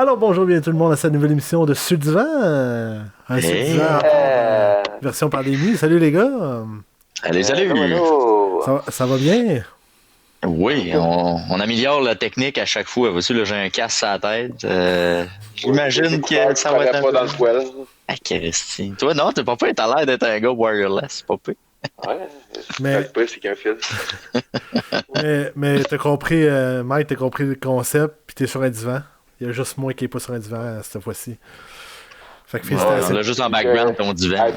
Alors bonjour bien tout le monde à cette nouvelle émission de Sur le Divan. Un Sur le Divan version pandémie. Salut les gars. Salut. Ça va bien? Oui, on améliore la technique à chaque fois. Voici, là, j'ai un casque à la tête. J'imagine que ça va être pas dans le poil. Ah, Christy. Toi, non, t'es pas pire. T'as l'air d'être un gars wireless. Pas pire. Ouais, Mais- c'est pas, c'est qu'un fil. mais t'as compris, Mike, t'as compris le concept, puis t'es sur un divan. Il y a juste moi qui est pas sur un divan cette fois-ci. Fait que On félicitations. l'a juste en background, ton divan. Ah,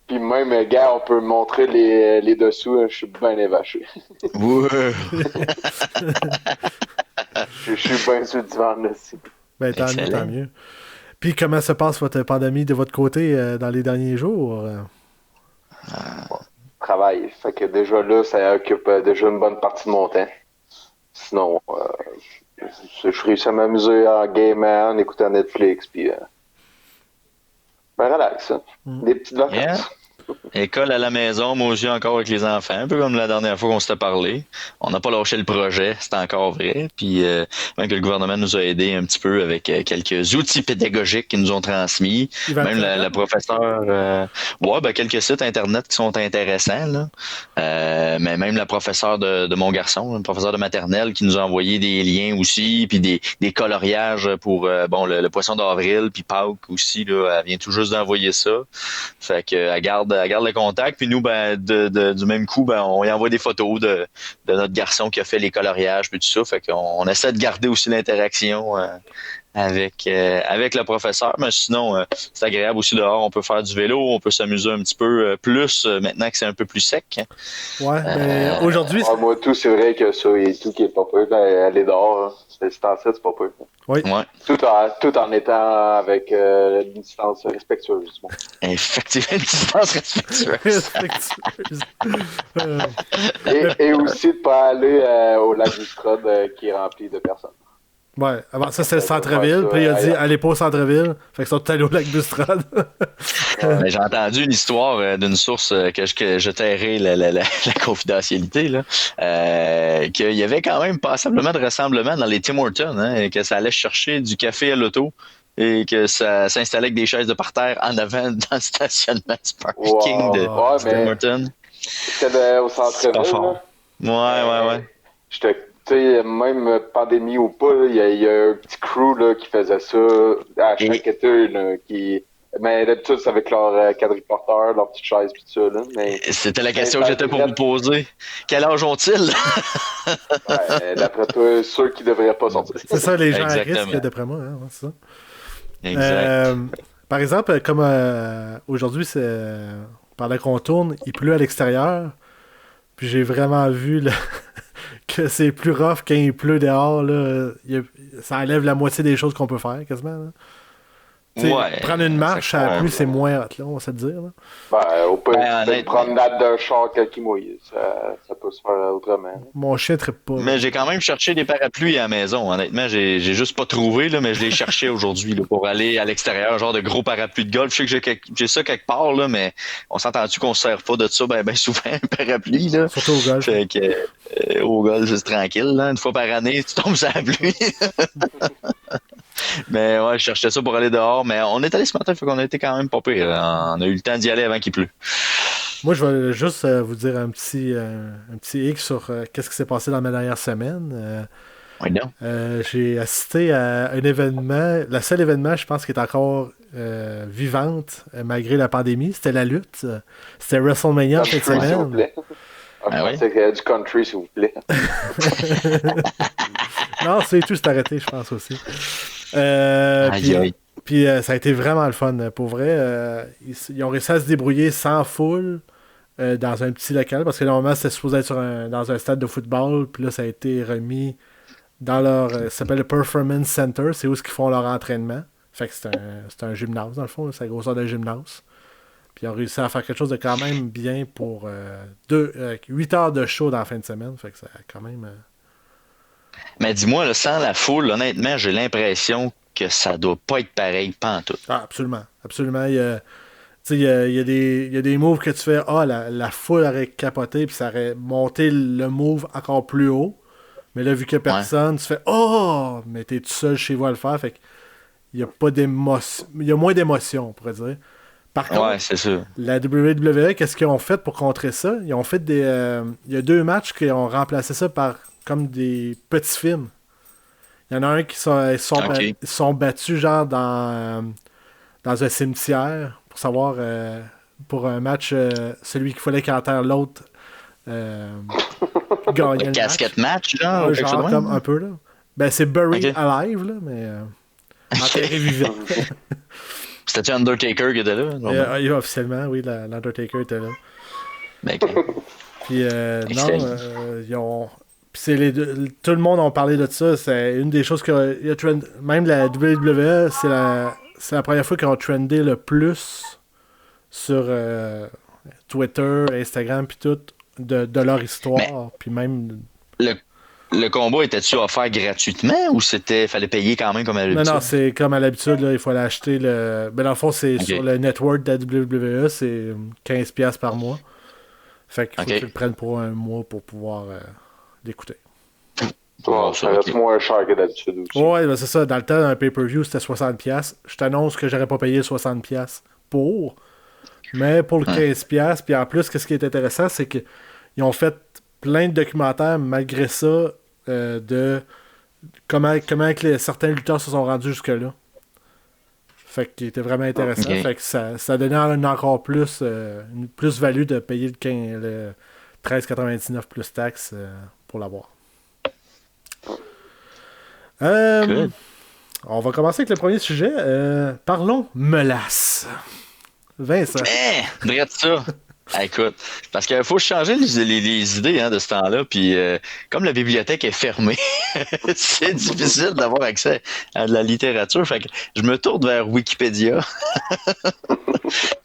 puis même, gars, on peut montrer les dessous. Hein, je suis bien évaché. Ouais. Je suis bien sur le divan là aussi. Ben, tant mieux, Excellent. tant mieux. Puis comment se passe votre pandémie de votre côté dans les derniers jours? Travail. Fait que déjà là, ça occupe déjà une bonne partie de mon temps. Sinon, je réussis à m'amuser en gamant, en écoutant Netflix, puis ben relax. Hein. Des petites vacances. Yeah. École à la maison, moi aussi encore avec les enfants, un peu comme la dernière fois qu'on s'était parlé. On n'a pas lâché le projet, c'est encore vrai. Puis même que le gouvernement nous a aidés un petit peu avec quelques outils pédagogiques qu'ils nous ont transmis. Il va Même être la professeure, quelques sites internet qui sont intéressants là. Mais même la professeure de mon garçon, une professeure de maternelle qui nous a envoyé des liens aussi, puis des coloriages pour le poisson d'avril, puis Pâques aussi là. Elle vient tout juste d'envoyer ça. Fait que elle garde le contact, puis nous, du même coup, on y envoie des photos de notre garçon qui a fait les coloriages, puis tout ça. Fait qu'on essaie de garder aussi l'interaction avec le professeur, mais sinon, c'est agréable aussi dehors. On peut faire du vélo, on peut s'amuser un petit peu plus maintenant que c'est un peu plus sec. Ouais, mais aujourd'hui, Moi, tout, c'est vrai que ça et tout qui est pas peu, aller dehors, hein. C'est en c'est pas peu. oui. Ouais, Tout en étant avec une distance respectueuse. Bon. effectivement, une distance respectueuse. Respectueuse. Euh, Et aussi de pas aller au lac du Strode qui est rempli de personnes. Ouais, avant ça, c'était le centre-ville. Puis il a dit, allez pas au centre-ville. Fait qu'ils sont allés au lac d'Ustrade. Mais j'ai entendu une histoire d'une source que je tairai la confidentialité, là, qu'il y avait quand même passablement de rassemblements dans les Tim Hortons, hein, et que ça allait chercher du café à l'auto et que ça s'installait avec des chaises de parterre en avant dans le stationnement du parking de Tim Hortons. C'était au C'est pas centre-ville. fort. Là. Ouais. Tu sais, même pandémie ou pas, il y a un petit crew là, qui faisait ça à chaque été. Là, mais d'habitude, c'est avec leur quadriporteur, leur petite chaise, pis tout ça. Là, mais, C'était la question que j'étais pour vous poser. Quel âge ont-ils? d'après toi, ceux qui devraient pas sortir. C'est ça, les gens à Exactement. risque, d'après moi. Hein, c'est ça. Exact. Par exemple, comme aujourd'hui, pendant qu'on tourne, il pleut à l'extérieur. Puis j'ai vraiment vu là, que c'est plus rough quand il pleut dehors. Là. Ça enlève la moitié des choses qu'on peut faire, quasiment. Là. Prendre une marche à la pluie, c'est moins hot, là, on va se le dire. Là. Au pire, une promenade d'un char qui mouille. Ça peut se faire autrement. Mon chien trippe pas. Mais j'ai quand même cherché des parapluies à la maison. Honnêtement, j'ai juste pas trouvé, là, mais je les cherchais aujourd'hui là, pour aller à l'extérieur, genre de gros parapluies de golf. Je sais que j'ai ça quelque part, là, mais on s'entend-tu qu'on se sert pas de ça ben souvent, un parapluie, là. Surtout au golf. Fait que au golf, c'est tranquille, là. Une fois par année, tu tombes sur la pluie. Mais ouais, je cherchais ça pour aller dehors, mais on est allé ce matin, fait qu'on a été quand même pas pire. On a eu le temps d'y aller avant qu'il pleut. Moi, je vais juste vous dire un petit X sur qu'est-ce qui s'est passé dans ma dernière semaine. Oui, non. J'ai assisté à un événement, le seul événement, je pense, qui est encore vivante malgré la pandémie, c'était la lutte. C'était WrestleMania cette S'il vous semaine. plaît. Ah oui? C'est du country, s'il vous plaît. Non, c'est tout, c'est arrêté, je pense aussi. Puis ça a été vraiment le fun. Pour vrai, ils ont réussi à se débrouiller sans foule dans un petit local, parce que normalement, c'était supposé être dans un stade de football, puis là, ça a été remis dans leur... ça s'appelle le Performance Center, c'est où ils font leur entraînement. Fait que c'est un gymnase, dans le fond, c'est la grosseur d'un gymnase. Puis ils ont réussi à faire quelque chose de quand même bien pour 8 heures de show dans la fin de semaine. Fait que ça a quand même... Mais dis-moi, là, sans la foule, honnêtement, j'ai l'impression que ça doit pas être pareil, pas en tout. Ah, absolument. Absolument. Il y a des moves que tu fais, la foule aurait capoté, puis ça aurait monté le move encore plus haut. Mais là, vu qu'il n'y a personne, tu fais, mais t'es tout seul chez vous à le faire. Fait que il y a pas d'émotion. Il y a moins d'émotion, on pourrait dire. Par contre, Ouais, c'est ça. la WWE, qu'est-ce qu'ils ont fait pour contrer ça? Ils ont fait il y a 2 matchs qui ont remplacé ça par comme des petits films. Il y en a un qui sont battus genre dans un cimetière pour savoir pour un match celui qu'il fallait qu'enterre l'autre gagnait Le le casquette match. match, genre, ou quelque chose de Genre même? comme un peu là. Ben c'est Buried Ok. Alive là, mais enterré vivant. C'était-tu Undertaker qui était là? Officiellement, oui, l'Undertaker était là. Ben, ok. Puis non, Excellent. ils ont. Puis tout le monde a parlé de ça. C'est une des choses que. Même la WWE, c'est la première fois qu'ils ont trendé le plus sur Twitter, Instagram, puis tout, de leur histoire. Puis même. Le, le combat était-tu offert gratuitement ou fallait payer quand même comme à l'habitude? Non, c'est comme à l'habitude, là, il faut aller acheter le. Ben, dans le fond, c'est Ok. sur le network de la WWE, c'est 15$ par mois. Fait qu'il faut Ok. que tu le prennes pour un mois pour pouvoir l'écouter. Ouais, ça reste Ok. moins cher que d'habitude aussi. Ouais, ben c'est ça. Dans le temps, un pay-per-view, c'était 60$. Je t'annonce que j'aurais pas payé 60$ pour. Mais pour le 15$, puis en plus, ce qui est intéressant, c'est qu'ils ont fait plein de documentaires malgré ça de comment que certains lutteurs se sont rendus jusque-là. Fait qu'il était vraiment intéressant. Ok. Fait que ça donnait encore plus une plus-value de payer le 13,99$ plus taxes pour l'avoir. Good. On va commencer avec le premier sujet. Parlons melasse. Vincent. Drette ça. Ah, écoute, parce qu'il faut changer les idées de ce temps-là, puis comme la bibliothèque est fermée, c'est difficile d'avoir accès à de la littérature, fait que je me tourne vers Wikipédia,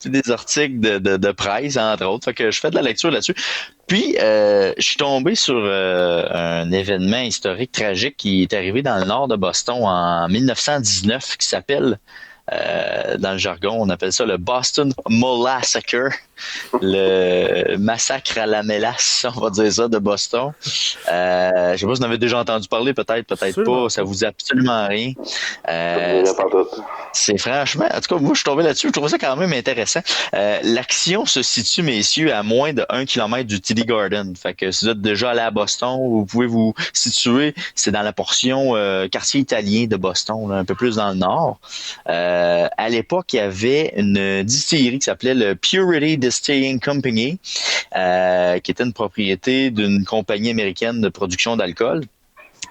puis des articles de presse, entre autres, fait que je fais de la lecture là-dessus. Puis, je suis tombé sur un événement historique tragique qui est arrivé dans le nord de Boston en 1919, qui s'appelle dans le jargon, on appelle ça le Boston Molassacre, le massacre à la mélasse, on va dire ça, de Boston. Je sais pas si vous en avez déjà entendu parler, peut-être Absolument pas, ça vous dit absolument rien. Je dirais pas tout. C'est franchement, en tout cas, moi, je suis tombé là-dessus, je trouvais ça quand même intéressant. L'action se situe, messieurs, à moins de 1 km du TD Garden. Fait que si vous êtes déjà allé à Boston, vous pouvez vous situer, c'est dans la portion quartier italien de Boston, là, un peu plus dans le nord. À l'époque, il y avait une distillerie qui s'appelait le Purity Distilling Company, qui était une propriété d'une compagnie américaine de production d'alcool.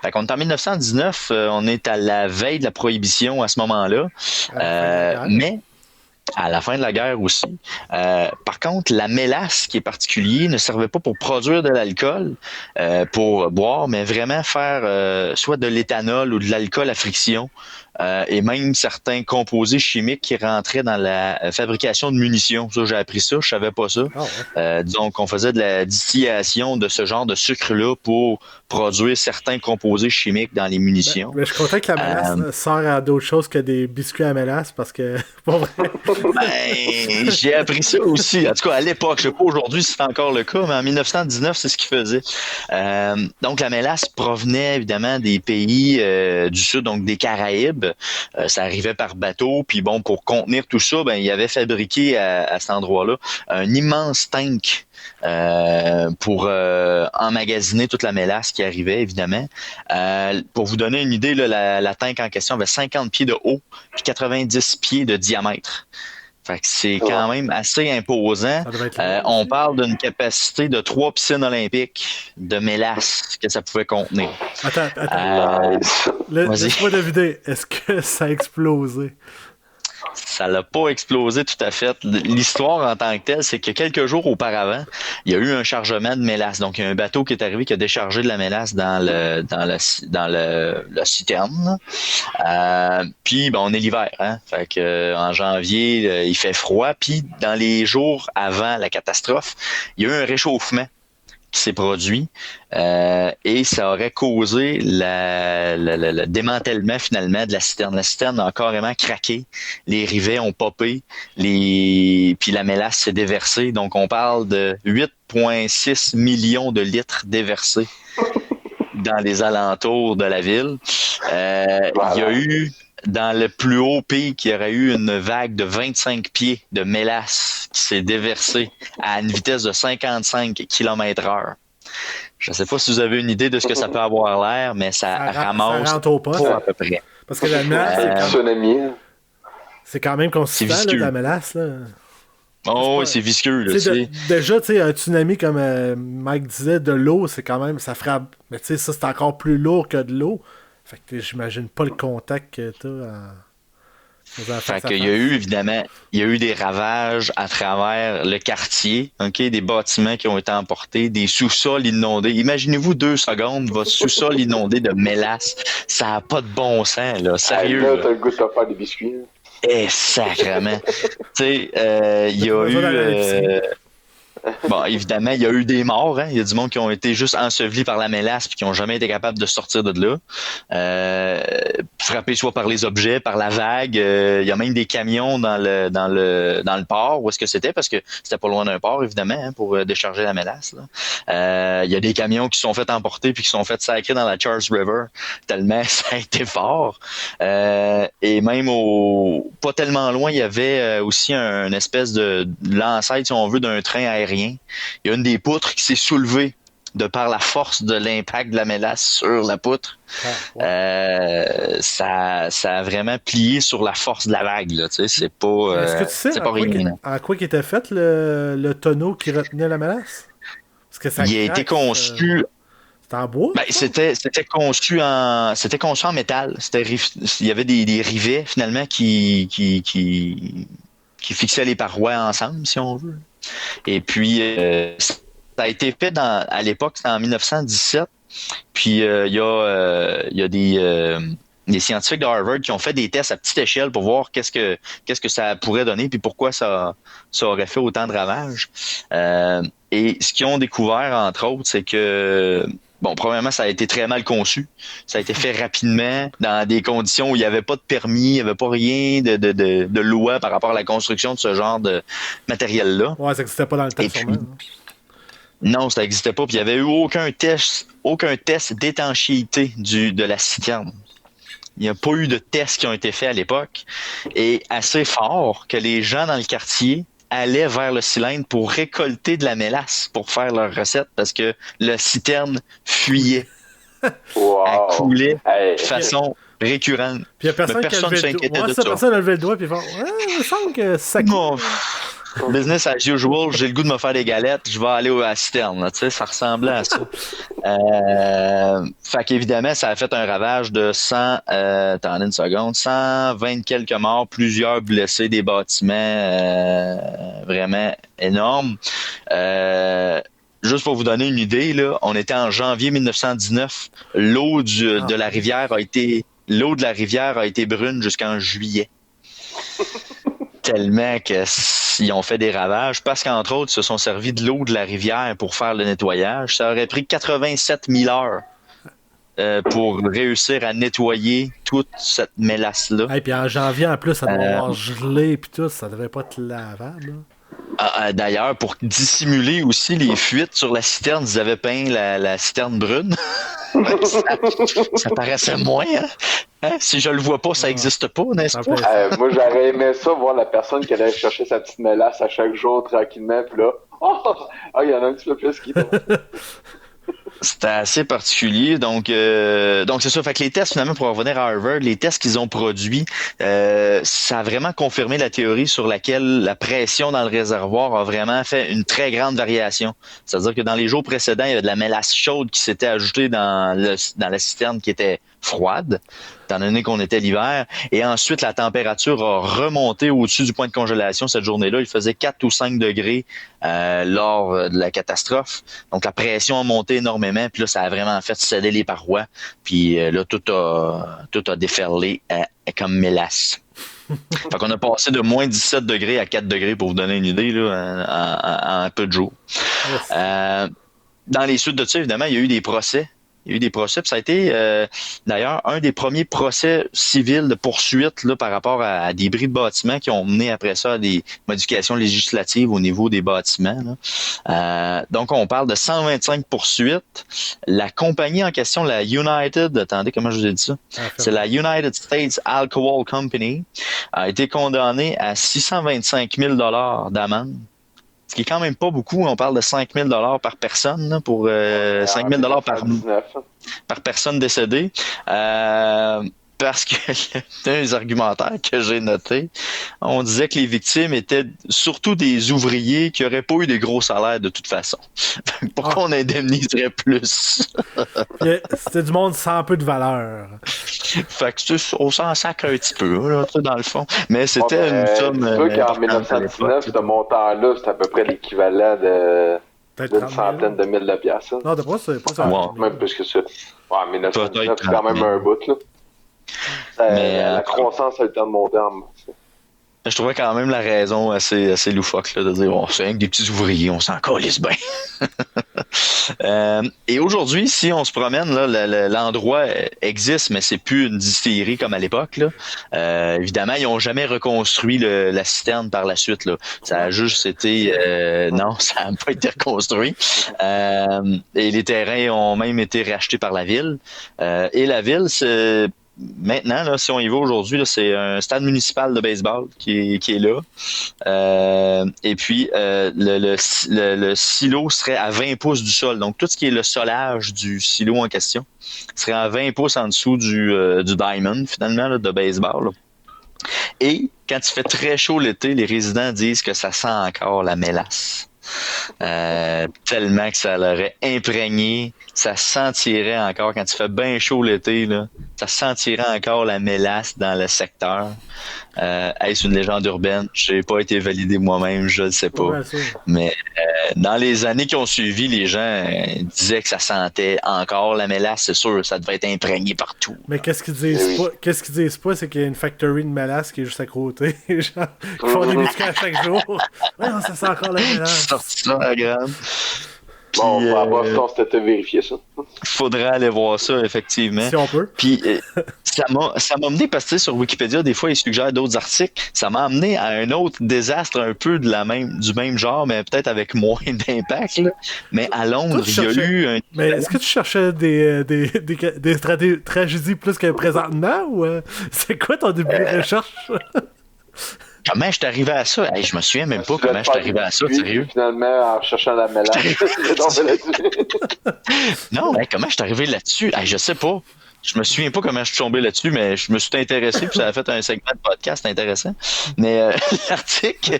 Fait qu'on est en 1919, on est à la veille de la prohibition à ce moment-là. À la fin de la guerre. Mais à la fin de la guerre aussi. Par contre, la mélasse, qui est particulier, ne servait pas pour produire de l'alcool, pour boire, mais vraiment faire soit de l'éthanol ou de l'alcool à friction, et même certains composés chimiques qui rentraient dans la fabrication de munitions. Ça, j'ai appris ça, je savais pas ça. Ah ouais. Disons qu'on faisait de la distillation de ce genre de sucre-là pour produire certains composés chimiques dans les munitions. Mais je suis content que la mélasse sert à d'autres choses que des biscuits à mélasse parce que, pour vrai, Ben, j'ai appris ça aussi. En tout cas, à l'époque, je sais pas aujourd'hui si c'est encore le cas, mais en 1919, c'est ce qu'ils faisaient. Donc, la mélasse provenait évidemment des pays du Sud, donc des Caraïbes. Ça arrivait par bateau. Puis bon, pour contenir tout ça, ben, il avait fabriqué à cet endroit-là un immense tank pour emmagasiner toute la mélasse qui arrivait, évidemment. Pour vous donner une idée, là, la tank en question avait 50 pieds de haut puis 90 pieds de diamètre. Fait que c'est quand même assez imposant. ça devait être long On aussi. parle d'une capacité de 3 piscines olympiques de mélasse que ça pouvait contenir. Attends. Nice. Vas-y. Laisse-moi deviner. Est-ce que ça a explosé? Ça l'a pas explosé tout à fait. L'histoire en tant que telle, c'est que quelques jours auparavant, il y a eu un chargement de mélasse. Donc, il y a un bateau qui est arrivé qui a déchargé de la mélasse dans la citerne. Puis, ben, on est l'hiver, hein. Fait que en janvier, il fait froid. Puis, dans les jours avant la catastrophe, il y a eu un réchauffement qui s'est produit et ça aurait causé le démantèlement finalement de la citerne. La citerne a carrément craqué, les rivets ont popé, puis la mélasse s'est déversée. Donc on parle de 8,6 millions de litres déversés dans les alentours de la ville. Il y a eu dans le plus haut pic, il y aurait eu une vague de 25 pieds de mélasse qui s'est déversée à une vitesse de 55 km/h. Je ne sais pas si vous avez une idée de ce que ça peut avoir l'air, mais ça ramasse ça rentre au poste. à peu près. Parce que la mélasse, C'est c'est quand même consistant, là, visqueux. la mélasse. Là. Oh, oui, c'est visqueux. Là, Déjà, tu sais, un tsunami, comme Mike disait, de l'eau, c'est quand même, ça frappe. Mais tu sais, ça, c'est encore plus lourd que de l'eau. Fait que j'imagine pas le contact que t'as. Fait qu'il y a eu, évidemment, il y a eu des ravages à travers le quartier, ok, des bâtiments qui ont été emportés, des sous-sols inondés. Imaginez-vous 2 secondes, votre sous-sol inondé de mélasse. Ça n'a pas de bon sens, là. Sérieux. Là, t'as le goût de te faire des biscuits. Sacrément. Tu sais, il y a eu... Bon, évidemment, il y a eu des morts. Hein? Il y a du monde qui ont été juste ensevelis par la mélasse et qui n'ont jamais été capables de sortir de là. Frappés soit par les objets, par la vague. Il y a même des camions dans le port. Où est-ce que c'était? Parce que c'était pas loin d'un port, évidemment, hein, pour décharger la mélasse. Là. Il y a des camions qui se sont fait emporter puis qui sont fait sacrer dans la Charles River. Tellement ça a été fort. Et même pas tellement loin, il y avait aussi une espèce de l'ancêtre, si on veut, d'un train aérien. Il y a une des poutres qui s'est soulevée de par la force de l'impact de la mélasse sur la poutre. Ça a vraiment plié sur la force de la vague. Là, tu sais, c'est pas, est-ce que tu sais c'est pas rien. en quoi était fait le tonneau qui retenait la mélasse? Parce que ça il a été conçu... C'était en bois? Ben, c'était conçu en métal. Il y avait des rivets, finalement, qui fixaient les parois ensemble, si on veut. Et puis, ça a été fait à l'époque, c'était en 1917. Puis, il y a des scientifiques de Harvard qui ont fait des tests à petite échelle pour voir qu'est-ce que ça pourrait donner puis pourquoi ça aurait fait autant de ravages. Et ce qu'ils ont découvert, entre autres, c'est que bon, premièrement, ça a été très mal conçu. Ça a été fait rapidement, dans des conditions où il n'y avait pas de permis, il n'y avait pas rien de loi par rapport à la construction de ce genre de matériel-là. Ouais, ça n'existait pas dans le temps, sûrement. Non, ça n'existait pas. Puis il n'y avait eu aucun test d'étanchéité de la citerne. Il n'y a pas eu de tests qui ont été faits à l'époque. Et assez fort que les gens dans le quartier allaient vers le cylindre pour récolter de la mélasse pour faire leur recette parce que la citerne fuyait. Wow. Elle coulait de façon récurrente. Puis il n'y a personne qui a levé le doigt. Personne a levé le doigt puis il me semble que ça coule. Business as usual, j'ai le goût de me faire des galettes, je vais aller à la citerne. Là, tu sais, ça ressemblait à ça. Fait qu'évidemment, ça a fait un ravage de 120 quelques morts, plusieurs blessés, des bâtiments vraiment énormes. Juste pour vous donner une idée, là, on était en janvier 1919. L'eau de la rivière a été brune jusqu'en juillet. Tellement qu'ils ont fait des ravages, parce qu'entre autres, ils se sont servis de l'eau de la rivière pour faire le nettoyage. Ça aurait pris 87 000 heures pour réussir à nettoyer toute cette mélasse-là. Et puis en janvier, en plus, ça doit avoir gelé puis tout, ça devait pas être lavable. D'ailleurs, pour dissimuler aussi les fuites sur la citerne, ils avaient peint la citerne brune. ça paraissait moins, hein? Si je le vois pas, ça n'existe pas, n'est-ce pas? Moi, j'aurais aimé ça, voir la personne qui allait chercher sa petite mélasse à chaque jour tranquillement, puis là, il y en a un petit peu plus qui C'était assez particulier. Donc c'est ça. Fait que les tests, finalement, pour revenir à Harvard, les tests qu'ils ont produits, ça a vraiment confirmé la théorie sur laquelle la pression dans le réservoir a vraiment fait une très grande variation. C'est-à-dire que dans les jours précédents, il y avait de la mélasse chaude qui s'était ajoutée dans la citerne qui était froide, étant donné qu'on était l'hiver. Et ensuite, la température a remonté au-dessus du point de congélation cette journée-là. Il faisait 4 ou 5 degrés lors de la catastrophe. Donc, la pression a monté énormément. Puis là, ça a vraiment fait céder les parois. Puis là, tout a déferlé comme mélasse. Fait qu'on a passé de moins 17 degrés à 4 degrés, pour vous donner une idée, là, en peu de jours. Dans les suites de ça, évidemment, il y a eu des procès. Il y a eu des procès. Puis ça a été d'ailleurs un des premiers procès civils de poursuite là, par rapport à des bris de bâtiments qui ont mené après ça à des modifications législatives au niveau des bâtiments. Là. Donc on parle de 125 poursuites. La compagnie en question, la United, attendez, comment je vous ai dit ça? C'est la United States Alcohol Company, a été condamnée à 625 000 $ d'amende. Ce qui est quand même pas beaucoup. On parle de 5 000 $ par personne, là, pour 5 000 $ par personne décédée. Parce que dans les argumentaires que j'ai notés, on disait que les victimes étaient surtout des ouvriers qui n'auraient pas eu des gros salaires de toute façon. Pourquoi on indemniserait plus? C'était du monde sans peu de valeur. Fait que on s'en sacre un petit peu, là, dans le fond. Mais c'était une somme. C'est sûr qu'en 1919, ce montant-là, c'est à peu près l'équivalent d'une centaine de mille de piastres. Non, de pas, c'est pas ça. Wow. Même plus que ça. Ouais, 1919, c'est quand même un bout, là. Mais la croissance a eu le temps de monter en masse. Je trouvais quand même la raison assez loufoque là, de dire c'est rien que des petits ouvriers, on s'en calisse bien. Et aujourd'hui, si on se promène, là, l'endroit existe, mais c'est plus une distillerie comme à l'époque. Là. Évidemment, ils n'ont jamais reconstruit la citerne par la suite. Là. Ça a juste été... non, ça n'a pas été reconstruit. Et les terrains ont même été rachetés par la ville. Et la ville, c'est... Maintenant, là, si on y va aujourd'hui, là, c'est un stade municipal de baseball qui est là. Et puis, le silo serait à 20 pouces du sol. Donc, tout ce qui est le solage du silo en question serait à 20 pouces en dessous du diamond, finalement, là, de baseball. Là. Et quand il fait très chaud l'été, les résidents disent que ça sent encore la mélasse. Tellement que ça l'aurait imprégné, ça sentirait encore quand il fait bien chaud l'été, là, ça sentirait encore la mélasse dans le secteur. Est-ce une légende urbaine? Je n'ai pas été validé moi-même, je ne sais pas. Ouais, mais dans les années qui ont suivi, les gens disaient que ça sentait encore la mélasse, c'est sûr, ça devait être imprégné partout. Mais qu'est-ce qu'ils disent pas, c'est qu'il y a une factory de mélasse qui est juste à côté. Genre, ils font des biscuits à chaque jour. Ouais, non, ça sent encore la mélasse. Sorti ça à grande. Bon, on va voir si c'était vérifié ça. Faudrait aller voir ça, effectivement. Si on peut. Puis ça m'a amené, parce que sur Wikipédia, des fois, ils suggèrent d'autres articles. Ça m'a amené à un autre désastre un peu du même genre, mais peut-être avec moins d'impact. Là. Mais à Londres, il y a eu un... Mais est-ce que tu cherchais des tragédies plus que présentement, ou c'est quoi ton début de recherche? Comment je suis arrivé à ça? Hey, je me souviens même pas comment je suis arrivé à ça, sérieux. Finalement, en cherchant la mélange, non, mais comment je suis arrivé là-dessus? Hey, je sais pas. Je me souviens pas comment je suis tombé là-dessus, mais je me suis intéressé, puis ça a fait un segment de podcast intéressant. Mais l'article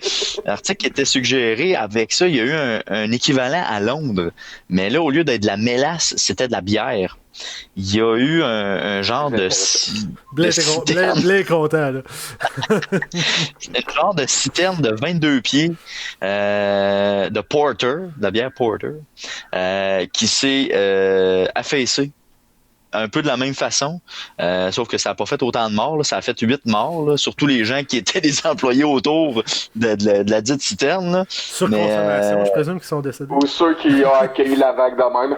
qui était suggéré, avec ça, il y a eu un équivalent à Londres. Mais là, au lieu d'être de la mélasse, c'était de la bière. Il y a eu un genre de... Blé est content, là. Un genre de citerne de 22 pieds de porter, de la bière porter, qui s'est affaissée. Un peu de la même façon, sauf que ça n'a pas fait autant de morts. Là. Ça a fait 8 morts, là, surtout les gens qui étaient des employés autour de la dite citerne. Là. Surconsommation, je présume qu'ils sont décédés. Ou ceux qui ont accueilli la vague de même.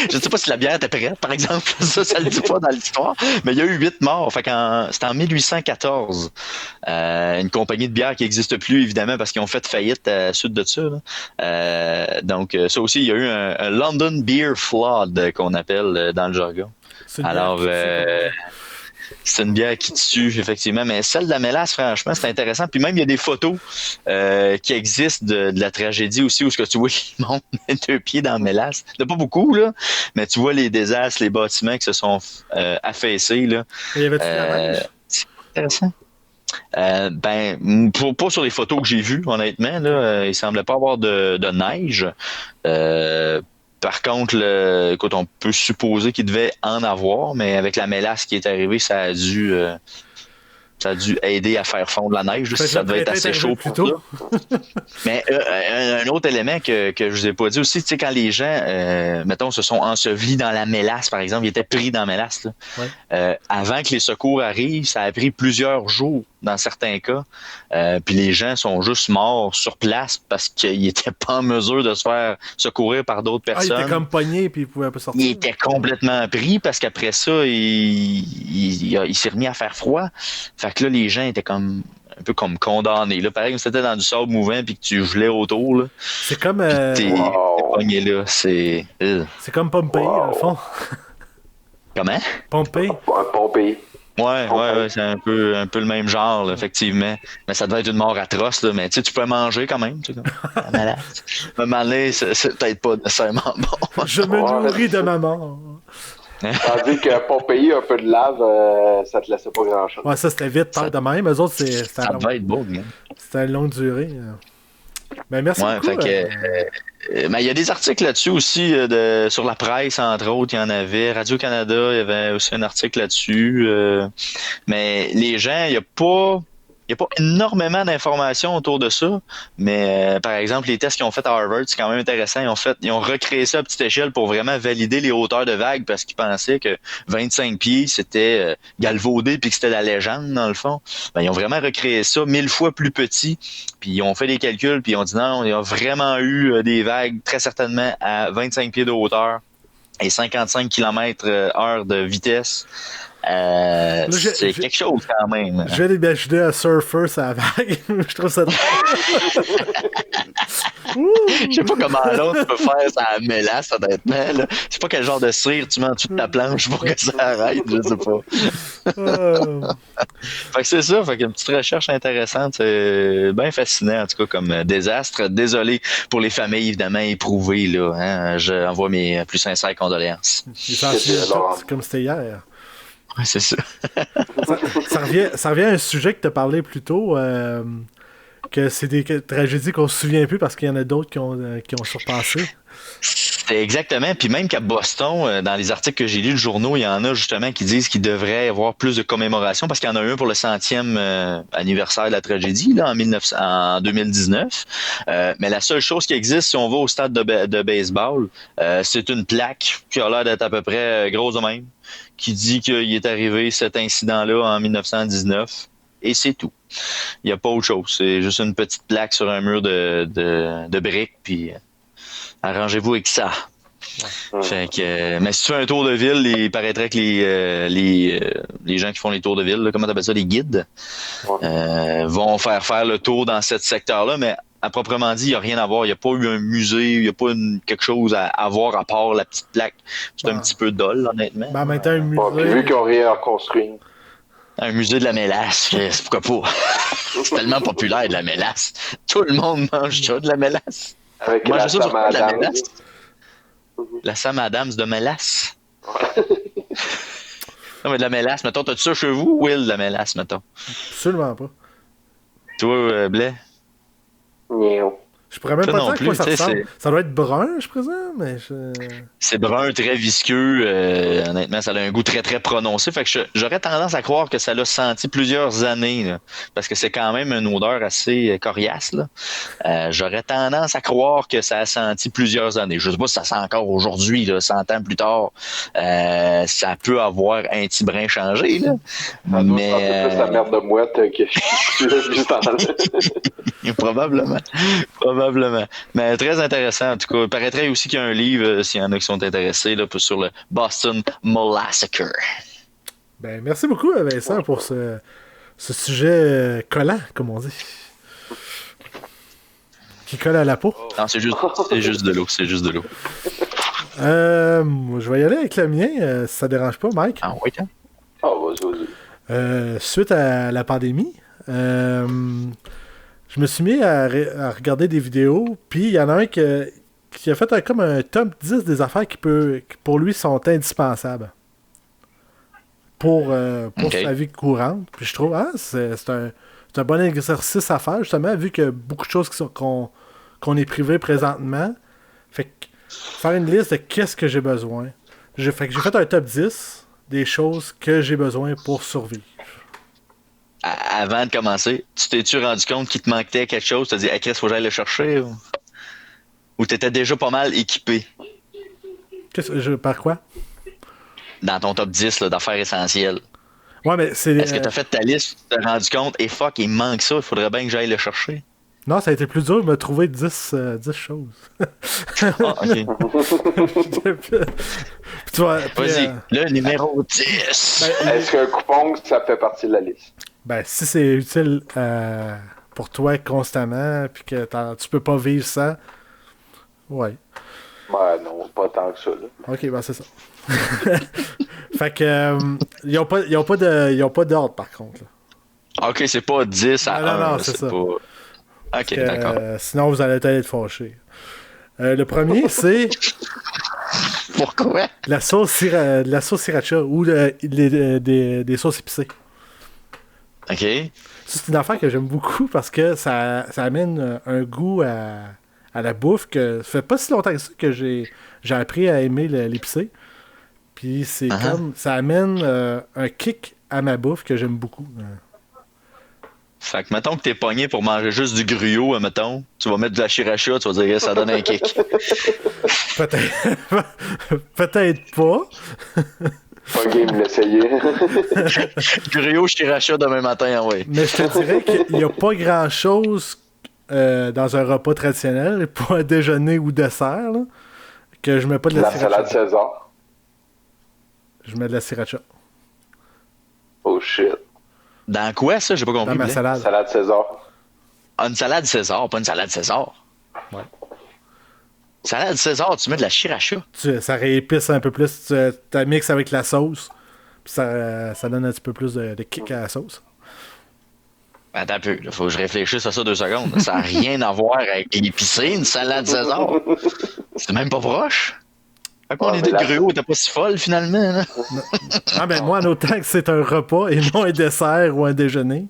Je ne sais pas si la bière était prête, par exemple. Ça le dit pas dans l'histoire. Mais il y a eu 8 morts. C'était en 1814. Une compagnie de bière qui n'existe plus, évidemment, parce qu'ils ont fait faillite à la suite de ça. Là. Donc, ça aussi, il y a eu un London Beer Flood, qu'on appelle dans le jargon. Alors, c'est une bière qui tue, effectivement. Mais celle de la mélasse, franchement, c'est intéressant. Puis même, il y a des photos qui existent de la tragédie aussi, où ce que tu vois le monde met 2 pieds dans la mélasse. Il n'y en a pas beaucoup, là, mais tu vois les désastres, les bâtiments qui se sont affaissés. Là. Il y avait-tu la neige? C'est intéressant. Pas sur les photos que j'ai vues, honnêtement. Là, il semblait pas avoir de neige. Par contre, écoute, on peut supposer qu'il devait en avoir, mais avec la mélasse qui est arrivée, ça a dû aider à faire fondre la neige. Ça devait être assez chaud pour ça. Mais un autre élément que je vous ai pas dit aussi, tu sais, quand les gens, mettons, se sont ensevelis dans la mélasse, par exemple, ils étaient pris dans la mélasse. Là. Ouais. Avant que les secours arrivent, ça a pris plusieurs jours dans certains cas. Puis les gens sont juste morts sur place parce qu'ils n'étaient pas en mesure de se faire secourir par d'autres Ah, il personnes. était comme pogné puis il pouvait pas sortir. Il était complètement pris parce qu'après ça, il s'est remis à faire froid. Fait que là, les gens étaient comme un peu comme condamnés. Là, pareil, comme si c'était dans du sable mouvant puis que tu gelais autour. Là. C'est comme T'es pogné là. C'est comme Pompey, dans le fond. Comment? Pompey. Un bon pays. Ouais, c'est un peu le même genre, là, effectivement. Mais ça devait être une mort atroce, là. Mais tu sais, tu peux manger quand même, tu sais, comme malade. Mais malin, c'est peut-être pas nécessairement bon. Je me nourris de ma mort. Tandis que pour payer un peu de lave, ça te laissait pas grand-chose. Ouais, ça c'était vite, tant de même. Eux autres, c'était Ça devait être beau, bien. C'était une longue durée. Ben, merci beaucoup. Fait que, mais il y a des articles là-dessus aussi, sur la presse, entre autres, il y en avait. Radio-Canada, il y avait aussi un article là-dessus. Mais les gens, il n'y a pas énormément d'informations autour de ça. Mais par exemple, les tests qu'ils ont fait à Harvard, c'est quand même intéressant. Ils ont recréé ça à petite échelle pour vraiment valider les hauteurs de vagues parce qu'ils pensaient que 25 pieds, c'était galvaudé puis que c'était la légende, dans le fond. Ben, ils ont vraiment recréé ça 1000 fois plus petit. Puis ils ont fait des calculs, puis ils ont dit non, il y a vraiment eu des vagues, très certainement, à 25 pieds de hauteur et 55 km/h de vitesse. C'est quelque chose quand même. Je vais l'imaginer un surfer sur la vague. Je trouve ça drôle. Je sais pas comment l'autre peut faire ça à mélasse, honnêtement. Là. Je sais pas quel genre de cire tu mets en dessous de ta planche pour que ça arrête, je sais pas. Fait que c'est ça, fait qu'une petite recherche intéressante, c'est bien fascinant, en tout cas, comme désastre. Désolé pour les familles, évidemment, éprouvées, là. Hein? Je envoie mes plus sincères condoléances. C'est comme c'était hier. Ouais, c'est ça. Ça revient à un sujet que tu as parlé plus tôt, que c'est des tragédies qu'on se souvient plus parce qu'il y en a d'autres qui ont surpassé. C'est exactement. Puis même qu'à Boston, dans les articles que j'ai lus de journaux, il y en a justement qui disent qu'il devrait y avoir plus de commémoration parce qu'il y en a un pour le 100e anniversaire de la tragédie là, en 2019. Mais la seule chose qui existe, si on va au stade de baseball, c'est une plaque qui a l'air d'être à peu près grosse de même, qui dit qu'il est arrivé cet incident-là en 1919. Et c'est tout. Il n'y a pas autre chose. C'est juste une petite plaque sur un mur de briques, puis arrangez-vous avec ça. Fait que, mais si tu fais un tour de ville, il paraîtrait que les gens qui font les tours de ville, là, comment t'appelles ça, les guides, vont faire le tour dans ce secteur-là, mais à proprement dit, il n'y a rien à voir. Il n'y a pas eu un musée, il n'y a pas quelque chose à voir à part la petite plaque. C'est un petit peu dole, honnêtement. Ben, en même temps, un musée... vu qu'ils n'ont rien à reconstruire. Un musée de la mélasse, pourquoi pas? C'est tellement populaire, de la mélasse. Tout le monde mange ça, de la mélasse. Avec Moi, la je sais pas, de la Sam mélasse. La Sam Adams de mélasse. Non, mais de la mélasse, mettons, t'as-tu ça chez vous, Will, de la mélasse, mettons? Absolument pas. Toi, Blais? Miaou. Je pourrais même Ça pas non dire à quoi plus, ça tu sais, ressemble. Ça doit être brun, je présume, mais C'est brun, très visqueux. Honnêtement, ça a un goût très, très prononcé. Fait que j'aurais tendance à croire que ça l'a senti plusieurs années, là, parce que c'est quand même une odeur assez coriace. Là. J'aurais tendance à croire que ça a senti plusieurs années. Je sais pas si ça sent encore aujourd'hui, là, 100 ans plus tard. Ça peut avoir un petit brin changé. Là. Mais c'est plus la merde de mouette que je juste en Probablement. Mais très intéressant, en tout cas. Il paraîtrait aussi qu'il y a un livre, s'il y en a qui sont intéressés, là, sur le Boston Massacre. Ben, merci beaucoup, Vincent, pour ce sujet collant, comme on dit. Qui colle à la peau. Non, c'est juste de l'eau. C'est juste de l'eau. Je vais y aller avec le mien, si ça dérange pas, Mike. Ah oui, hein? Ah, vas-y. Suite à la pandémie, je me suis mis à regarder des vidéos, puis il y en a un qui a fait comme un top 10 des affaires qui pour lui sont indispensables pour sa vie courante. Puis je trouve c'est un bon exercice à faire, justement, vu qu'il y a beaucoup de choses qu'on est privé présentement. Fait que faire une liste de qu'est-ce que j'ai besoin. J'ai fait un top 10 des choses que j'ai besoin pour survivre. Avant de commencer, tu t'es-tu rendu compte qu'il te manquait quelque chose? Tu t'as dit, hey, Chris, faut que j'aille le chercher? Ou t'étais déjà pas mal équipé? Par quoi? Dans ton top 10 là, d'affaires essentielles. Ouais, mais c'est. Est-ce que t'as fait ta liste, tu t'es rendu compte, et fuck, il me manque ça, il faudrait bien que j'aille le chercher. Non, ça a été plus dur de me trouver 10 choses. Ah, ok. Puis tu vois, puis, Vas-y, le numéro 10. Est-ce qu'un coupon, ça fait partie de la liste? ben, si c'est utile pour toi constamment, puis que tu peux pas vivre sans, ouais. Ben non, pas tant que ça. Là. Ok, ben c'est ça. Fait que, ils ont pas d'ordre, par contre. Là. Ok, c'est pas 10 à 1. Non, c'est ça. Pas... Ok, d'accord. Sinon, vous allez être fâchés. Le premier, c'est Pourquoi? la sauce sriracha ou des sauces épicées. Ok. C'est une affaire que j'aime beaucoup parce que ça amène un goût à la bouffe que ça fait pas si longtemps que ça que j'ai appris à aimer l'épicé. Puis c'est comme ça amène un kick à ma bouffe que j'aime beaucoup. Fait que mettons que t'es pogné pour manger juste du gruau, mettons, tu vas mettre de la sriracha, tu vas dire ça donne un kick. Peut-être peut-être pas. Pas game de l'essayer. Gruau, sriracha demain matin, oui. Mais je te dirais qu'il n'y a pas grand-chose dans un repas traditionnel, pour un déjeuner ou dessert, là, que je mets pas de la sriracha. Salade César. Je mets de la sriracha. Oh shit. Dans quoi, ça? J'ai pas compris. Dans ma salade. Salade César. Ah, une salade César, pas une salade César. Ouais. Salade César, tu mets de la sriracha. Ça réépice un peu plus. Tu mixes avec la sauce. Puis ça donne un petit peu plus de kick à la sauce. Attends un peu, faut que je réfléchisse à ça 2 secondes. Ça n'a rien à voir avec l'épicé, une salade César. C'est même pas proche. Fait qu'on l'idée de gruau était pas si folle, finalement. Là. Ah ben moi, en autant que c'est un repas et non un dessert ou un déjeuner,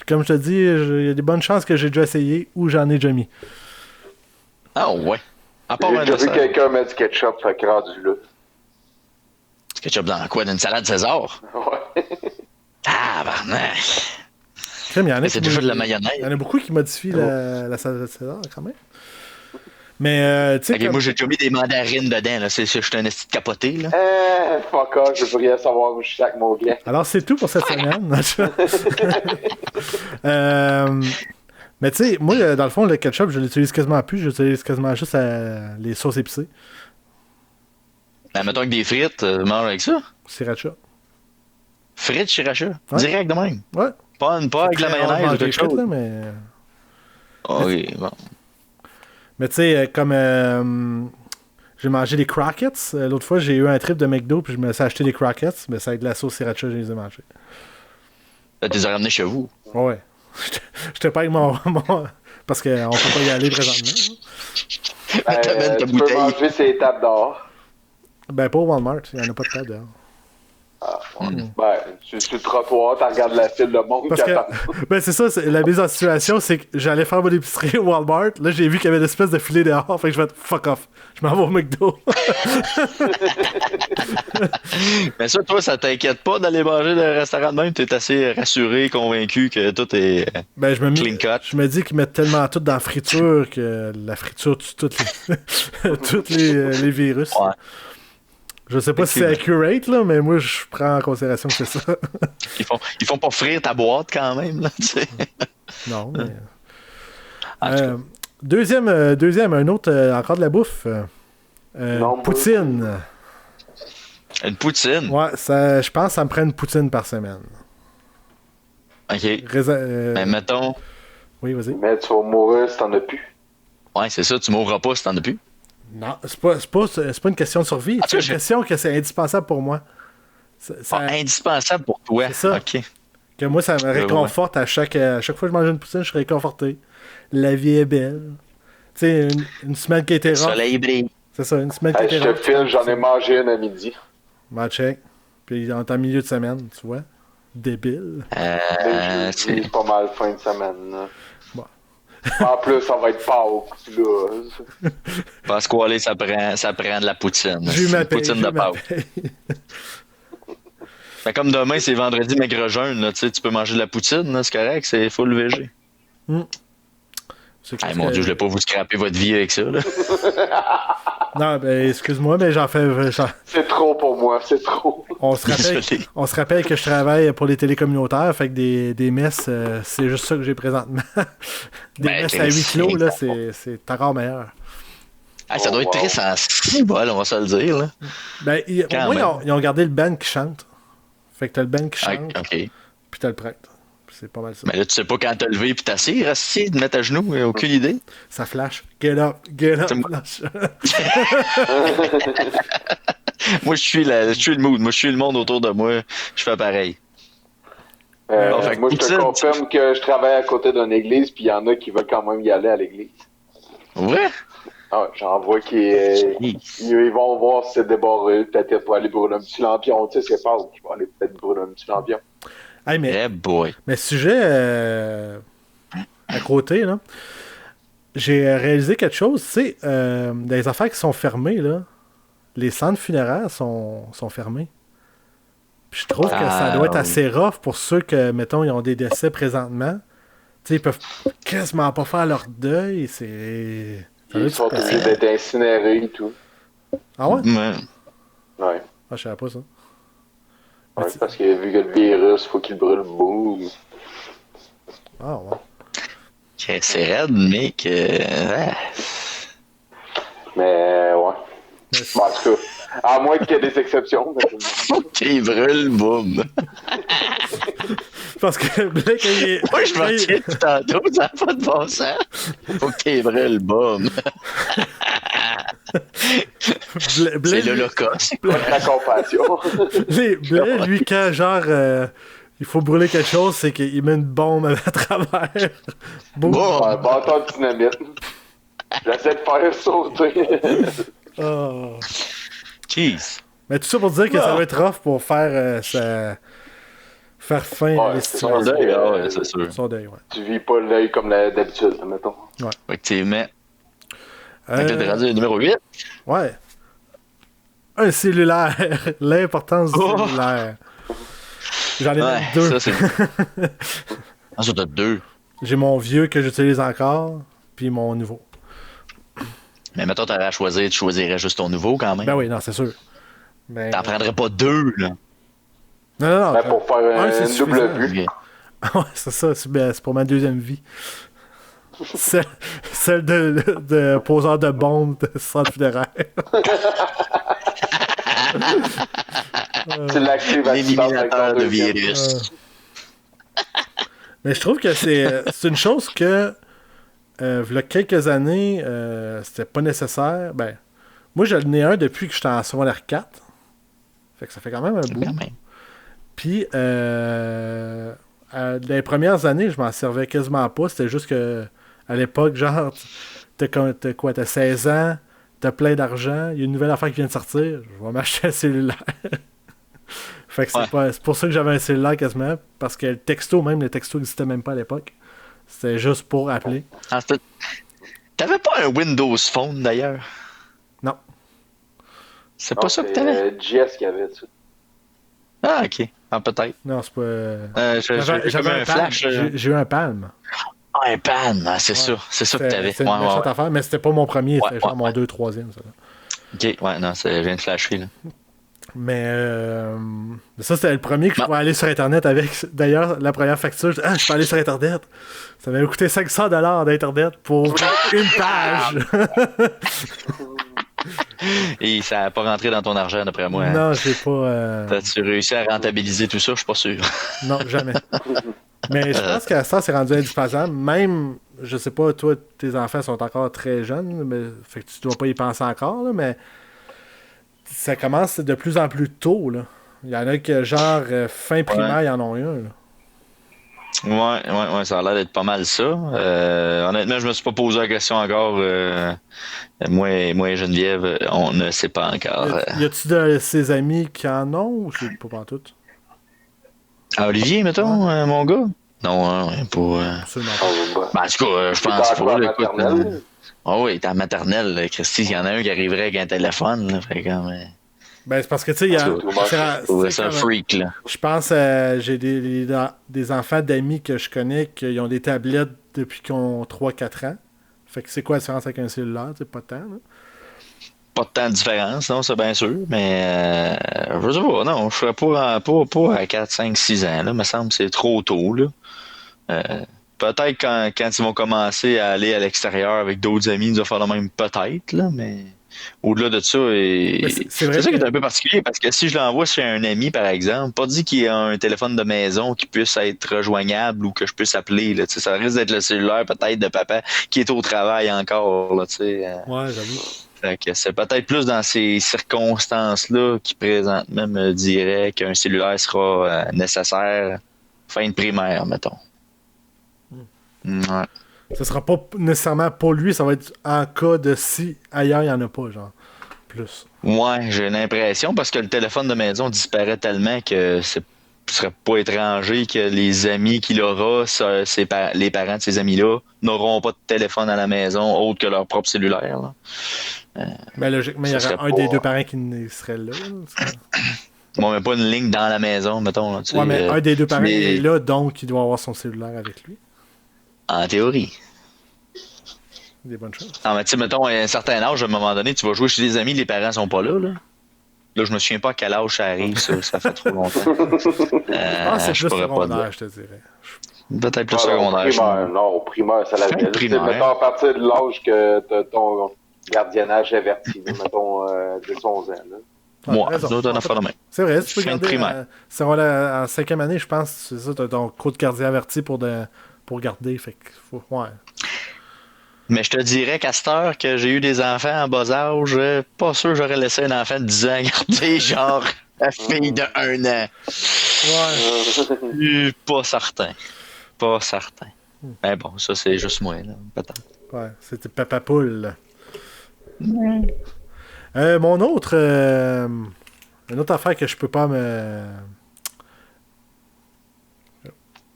comme je te dis, il y a des bonnes chances que j'ai déjà essayé ou j'en ai déjà mis. Ah ouais. À part J'ai un déjà vu dessert. quelqu'un mettre du ketchup, fait que rendu là. Du ketchup dans quoi? D'une salade César? Ouais. Ah, barnac. Crème, il y en a C'est qui déjà de la Il mayonnaise. y en a beaucoup qui modifient la salade de César, quand même. Mais, tu sais, Ok, moi j'ai déjà mis des mandarines dedans, là. Je suis un esti de capoté, là. Fuck off, je veux rien savoir où je suis avec mon gars. Alors, c'est tout pour cette semaine. Mais tu sais, moi, dans le fond, le ketchup, je l'utilise quasiment plus. J'utilise quasiment juste les sauces épicées. Ben, mettons que des frites, mange avec ça. Sriracha. Frites sriracha. Ouais. Direct de même. Ouais. Pas avec de la mayonnaise ou quelque chose. Là, mais Oui, bon. mais tu sais, comme j'ai mangé des Crockets. L'autre fois, j'ai eu un trip de McDo puis je me suis acheté des Crockets. Mais c'est avec de la sauce sriracha, je les ai mangés. Là, tu les as ramenés chez vous. Ouais. J'étais pas avec mon... Parce qu'on peut pas y aller présentement. T'amènes ta Tu bouteille. peux manger ces tables dehors. Ben, pas au Walmart. Il y en a pas de table dehors. Ah, ouais. Ben, sur le trottoir, tu regardes la file de monde Parce qui attend. que, ben c'est ça, la mise en situation, c'est que j'allais faire mon épicerie au Walmart. Là, j'ai vu qu'il y avait une espèce de filet dehors. Fait que je vais fuck off. Je m'en vais au McDo. Mais ça, toi, ça t'inquiète pas d'aller manger dans un restaurant de même? T'es assez rassuré, convaincu que tout est Ben, clean cut. je me dis qu'ils mettent tellement tout dans la friture que la friture tue toutes les virus. Ouais. Je sais pas si c'est accurate, là, mais moi, je prends en considération que c'est ça. Ils font pas frire ta boîte quand même, là, tu sais. Non, mais... En tout cas. Deuxième, un autre, encore de la bouffe. Poutine. Une poutine. Ouais, je pense que ça me prend une poutine par semaine. OK. Ben, mettons. Oui, vas-y. Mais tu vas mourir si t'en as plus. Ouais, c'est ça, tu mourras pas si t'en as plus. Non, c'est pas une question de survie. C'est une question que c'est indispensable pour moi. Indispensable pour toi. C'est ça. OK. Que moi, ça me réconforte à chaque fois que je mange une poutine, je suis réconforté. La vie est belle. Tu sais, une semaine qui a été Le rough. soleil brille. C'est ça, une semaine qui a Je été te rough. file, j'en ai mangé une à midi. Bah, check. Puis en temps milieu de semaine, tu vois. Débile. C'est pas mal fin de semaine. Là. Bon. En plus, ça va être Pâques, là. Pasquale, ça prend de la poutine. J'ai eu ma paye. Poutine de Pâques. Ben, comme demain, c'est vendredi maigre jeune, là, tu peux manger de la poutine, là, c'est correct, c'est full VG. Ah, mon Dieu, je ne vais pas vous scraper votre vie avec ça. Là. Non, ben, excuse-moi, mais j'en fais. C'est trop pour moi, c'est trop. On se rappelle que je travaille pour les télécommunautaires, fait que des messes, c'est juste ça que j'ai présentement. Des messes à 8 kilos, là, c'est encore meilleur. Ah, ça doit être triste en cibole, on va se le dire. Là. Ben, au moins, ils ont gardé le band qui chante. Fait que t'as le band qui chante, puis t'as le prêtre. C'est pas mal ça. Mais là, tu sais pas quand t'as levé puis t'assis, assis, de mettre à genoux, aucune idée. Ça flash. Get up, flash. Moi, je suis le mood. Moi, je suis le monde autour de moi. Je fais pareil. Moi, je te confirme que je travaille à côté d'une église, puis il y en a qui veulent quand même y aller à l'église. Ouais? Ah, j'en vois ils vont voir si c'est débarré, peut-être pour aller brûler un petit lampion. Tu sais, c'est pas qu'ils vont aller peut-être brûler un petit lampion. Hey, mais sujet à côté, là, j'ai réalisé quelque chose. Tu sais, des affaires qui sont fermées, là, les centres funéraires sont fermés. Puis je trouve que ça doit être assez rough pour ceux que, mettons, ils ont des décès présentement. Tu sais, ils peuvent quasiment pas faire leur deuil. Ils sont obligés d'être incinérés et tout. Ah ouais? Ouais. Ah, je savais pas ça. Ouais, parce que vu que le virus, faut qu'il brûle boum. Ah ouais. C'est raide, mec. Mais ouais. Bon, en tout cas, à moins qu'il y ait des exceptions. Faut qu'il brûle, boum. Parce que Blake, moi, je m'en tiens tout tantôt, ça n'a pas de bon sens. Faut qu'il brûle, boum. C'est l'Holocauste. Pas de la compassion. Blake, lui, quand genre il faut brûler quelque chose, c'est qu'il met une bombe à travers. Boum! Ouais, bâton de dynamite. J'essaie de faire sauter. Oh. Jeez. Mais tout ça pour dire que ça va être rough pour faire fin à son deuil, c'est sûr. Son deuil, ouais. Tu vis pas l'œil comme d'habitude, mettons. Ouais. Effectivement. T'es rendu numéro 8? Ouais. Un cellulaire. L'importance du cellulaire. J'en ai même 2. Ça, ça t'as 2. J'ai mon vieux que j'utilise encore, puis mon nouveau. Mais mettons, t'aurais à choisir, tu choisirais juste ton nouveau quand même. Ben oui, non, c'est sûr. Mais... T'en prendrais pas 2, là. Non. Ben, pour faire un double vue. Ouais, c'est ça. C'est pour ma deuxième vie. Celle de poseur de bombes de centre funéraire. C'est l'éliminateur de virus. Mais je trouve que c'est une chose que il y a quelques années c'était pas nécessaire. Ben, moi j'en ai un depuis que j'étais en secondaire 4. Fait que ça fait quand même un bout. Puis dans les premières années, je m'en servais quasiment pas. C'était juste que à l'époque, genre, t'as 16 ans, t'as plein d'argent, il y a une nouvelle affaire qui vient de sortir, je vais m'acheter un cellulaire. Fait que c'est pour ça que j'avais un cellulaire quasiment, parce que le texto n'existait même pas à l'époque. C'était juste pour appeler. Ah, t'avais pas un Windows Phone d'ailleurs? Non. C'est pas ça que t'avais? JS qui avait ça. Ah, ok. Ah, peut-être. Non, c'est pas. J'avais un flash. J'ai eu un Palm. Ah, un Palm, c'est ça. C'est ça que t'avais. C'est une méchante affaire, mais c'était pas mon premier, c'était genre mon 2, 3e. Ça, là. Ok, ouais, non, je viens de flasher, là. Mais ça, c'était le premier que je pouvais aller sur Internet avec. D'ailleurs, la première facture, je peux aller sur Internet. Ça m'avait coûté 500$ d'Internet pour une page. Et ça n'a pas rentré dans ton argent, d'après moi. Non, j'ai pas... T'as-tu réussi à rentabiliser tout ça? Je suis pas sûr. Non, jamais. Mais je pense qu'à ça, c'est rendu indispensable. Même, je sais pas, toi, tes enfants sont encore très jeunes, mais fait que tu dois pas y penser encore, là, mais ça commence de plus en plus tôt, là. Il y en a que, genre, fin primaire, ils en ont un, là. Ouais, ça a l'air d'être pas mal ça. Honnêtement, je me suis pas posé la question encore. Moi et Geneviève, on ne sait pas encore. Y a-tu de ses amis qui en ont ou c'est pas pantoute? Ah, Olivier, mettons, mon gars? Non, pas. Absolument pas. Ben, en tout cas, je pense pas. Écoute, oui, t'es en maternelle, Christy. Il y en a un qui arriverait avec un téléphone, là. Fait comme. Ben, c'est parce que, tu sais, il y a. C'est un freak, là. Je pense, j'ai des enfants d'amis que je connais qui ont des tablettes depuis qu'ils ont 3-4 ans. Fait que c'est quoi la différence avec un cellulaire? C'est pas tant, là. Pas de temps de différence, non, c'est bien sûr, mais je sais pas, non, je ferais pas à 4, 5, 6 ans, là, me semble que c'est trop tôt, là. Peut-être quand ils vont commencer à aller à l'extérieur avec d'autres amis, ils vont faire le même, peut-être, là, mais au-delà de ça, C'est vrai c'est ça qui que- est un peu particulier, parce que si je l'envoie chez un ami, par exemple, pas dit qu'il y a un téléphone de maison qui puisse être rejoignable ou que je puisse appeler, là, tu sais, ça risque d'être le cellulaire, peut-être, de papa qui est au travail encore, là, tu sais. Ouais, j'avoue. Fait que c'est peut-être plus dans ces circonstances-là qui présentement me dirait qu'un cellulaire sera nécessaire fin de primaire, mettons. Ouais. Ce sera pas nécessairement pour lui, ça va être en cas de si ailleurs il n'y en a pas, genre. Plus. Ouais, j'ai l'impression parce que le téléphone de maison disparaît tellement que ce serait pas étranger que les amis qu'il aura, les parents de ces amis-là, n'auront pas de téléphone à la maison autre que leur propre cellulaire, là. Mais logiquement, il y Ça aurait serait un pas- des deux parents qui serait là. Bon, mais pas une ligne dans la maison, mettons. Là, tu Ouais, sais, mais un des deux parents mais- est là, donc il doit avoir son cellulaire avec lui. En théorie. Des bonnes choses. Non, mais tu sais, mettons, à un certain âge, à un moment donné, tu vas jouer chez des amis, les parents sont pas là, là. Là, je me souviens pas à quel âge ça arrive, ça fait trop longtemps. C'est je plus pourrais pas dire. secondaire, je te dirais. Peut-être plus Ah, secondaire. primaire, non, au primaire, ça Fin l'avait. de primaire. Mettons à partir de l'âge que t'as ton gardiennage averti, là, mettons de 11 ans. Là. Moi, raison. nous autres, on a fait la même. C'est vrai, tu peux Fin de garder. primaire. C'est en 5e année, je pense, c'est ça, t'as ton cours de gardien averti pour garder. Fait que faut. Ouais. Mais je te dirais qu'à cette heure que j'ai eu des enfants en bas âge, pas sûr que j'aurais laissé un enfant de 10 ans garder genre la fille de 1 an. Ouais. Pas certain. Pas certain. Mais bon, ça c'est juste moi, là, peut-être. Ouais, c'était Papa Poule. Mon autre. Une autre affaire que je peux pas me.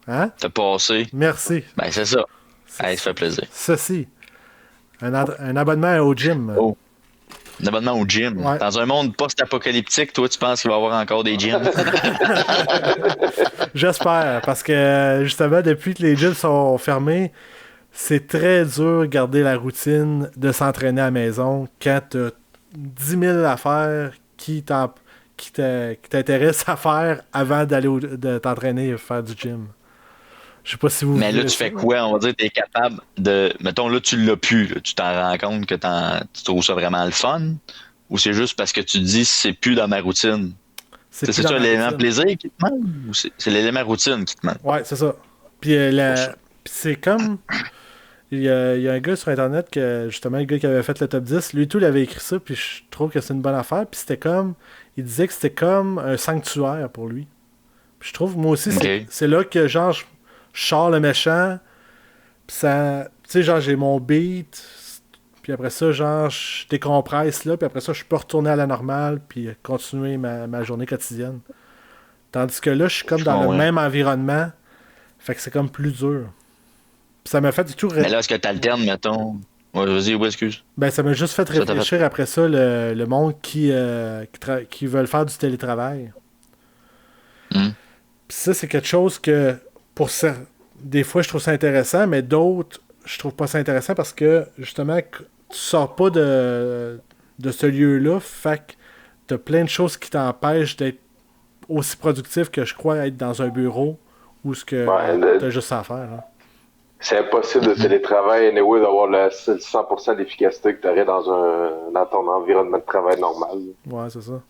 Hein? T'as passé. Merci. Ben c'est ça. Hey, ça fait plaisir. Ceci. Un abonnement au gym. Oh. Un abonnement au gym. Ouais. Dans un monde post-apocalyptique, toi, tu penses qu'il va y avoir encore des gyms? J'espère, parce que justement, depuis que les gyms sont fermés, c'est très dur de garder la routine de s'entraîner à la maison quand t'as 10 000 affaires qui t'intéressent à faire avant de t'entraîner et faire du gym. Je sais pas si vous Mais là, voulez tu fais ça. quoi? On va dire que tu es capable de. Mettons, là, tu l'as plus. Là. Tu t'en rends compte que tu trouves ça vraiment le fun? Ou c'est juste parce que tu te dis c'est plus dans ma routine? C'est plus C'est dans ça ma l'élément routine. plaisir qui te manque? Ou c'est l'élément routine qui te manque? Ouais, c'est ça. Puis puis c'est comme. Il y a un gars sur Internet, justement, le gars qui avait fait le top 10, lui tout, il avait écrit ça, puis je trouve que c'est une bonne affaire. Puis c'était comme. Il disait que c'était comme un sanctuaire pour lui. Puis je trouve, moi aussi, Ok. c'est là que, genre, je sors le méchant, puis ça. Tu sais, genre, j'ai mon beat, puis après ça, genre, je décompresse là, puis après ça, je peux retourner à la normale, puis continuer ma journée quotidienne. Tandis que là, je suis comme dans le ouais. même environnement, fait que c'est comme plus dur. Puis ça m'a fait du tout. Mais là, est-ce que tu alternes, mettons? Ouais, vas-y, oui, excuse. Ben, ça m'a juste fait Ça t'a réfléchir après ça, le monde qui veulent faire du télétravail. Hmm. Puis ça, c'est quelque chose que, des fois, je trouve ça intéressant, mais d'autres, je trouve pas ça intéressant parce que, justement, tu sors pas de ce lieu-là, fait que t'as plein de choses qui t'empêchent d'être aussi productif que je crois être dans un bureau où ce que t'as juste ça à faire. Là. C'est impossible de télétravail, anyway, d'avoir le 100% d'efficacité que tu aurais dans ton environnement de travail normal. Ouais, c'est ça.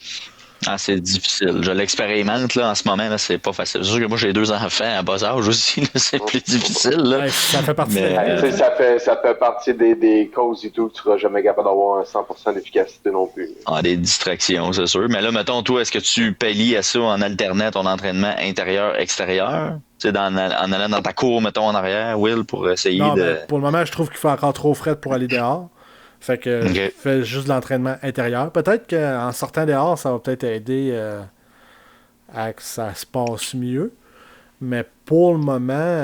Ah, c'est difficile. Je l'expérimente là en ce moment, là, c'est pas facile. C'est sûr que moi j'ai 2 enfants à bas âge aussi, là, c'est plus difficile. Là. Ouais, ça fait partie Mais, de la Tu sais, ça fait partie des causes et tout que tu seras jamais capable d'avoir un 100% d'efficacité non plus. Ah, des distractions, c'est sûr. Mais là, mettons, toi, est-ce que tu pallies à ça en alternant ton entraînement intérieur-extérieur? Tu sais, en allant dans ta cour, mettons, en arrière, Will, pour essayer Non, de. mais pour le moment, je trouve qu'il fait encore trop frais pour aller dehors. Fait que Ok. je fais juste de l'entraînement intérieur. Peut-être qu'en sortant dehors, ça va peut-être aider à que ça se passe mieux. Mais pour le moment,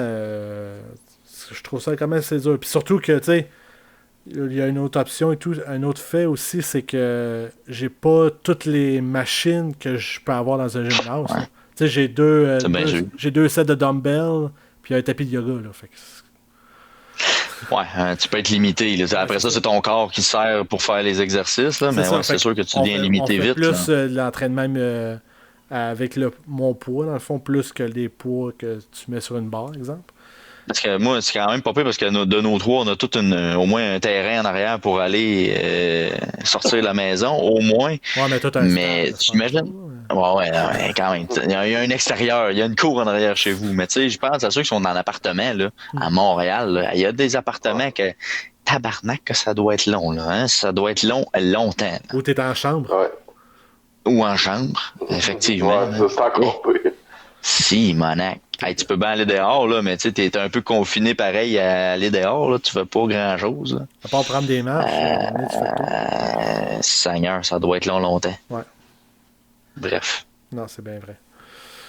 je trouve ça quand même assez dur. Puis surtout que, tu sais, il y a une autre option et tout. Un autre fait aussi, c'est que j'ai pas toutes les machines que je peux avoir dans un gymnase. Ouais. Tu sais, j'ai j'ai 2 sets de dumbbells puis un tapis de yoga. Là, fait que Ouais, tu peux être limité. Là. Après ça, c'est ton corps qui sert pour faire les exercices, là, mais c'est sûr que tu deviens limité on fait vite. Plus l'entraînement même avec mon poids, dans le fond, plus que les poids que tu mets sur une barre, exemple. Parce que moi, c'est quand même pas pire parce que de nos trois, on a au moins un terrain en arrière pour aller sortir de la maison, au moins. Ouais, mais toi, mais tu imagines? Ouais, quand même. Il y a un extérieur, il y a une cour en arrière chez vous. Mais tu sais, je pense à ceux qui sont en appartement, là, à Montréal. Là, il y a des appartements que, tabarnak, que ça doit être long, là. Hein? Ça doit être long, longtemps. Là. Ou t'es en chambre. Ouais. Ou en chambre, effectivement. Ouais, ça, c'est encore pire. Si, monac. Hey, tu peux bien aller dehors, là, mais tu sais, t'es un peu confiné pareil à aller dehors, là. Tu fais pas grand-chose, là. À part prendre des marches, tu fais tout. Seigneur, ça doit être longtemps. Ouais. Bref. Non, c'est bien vrai.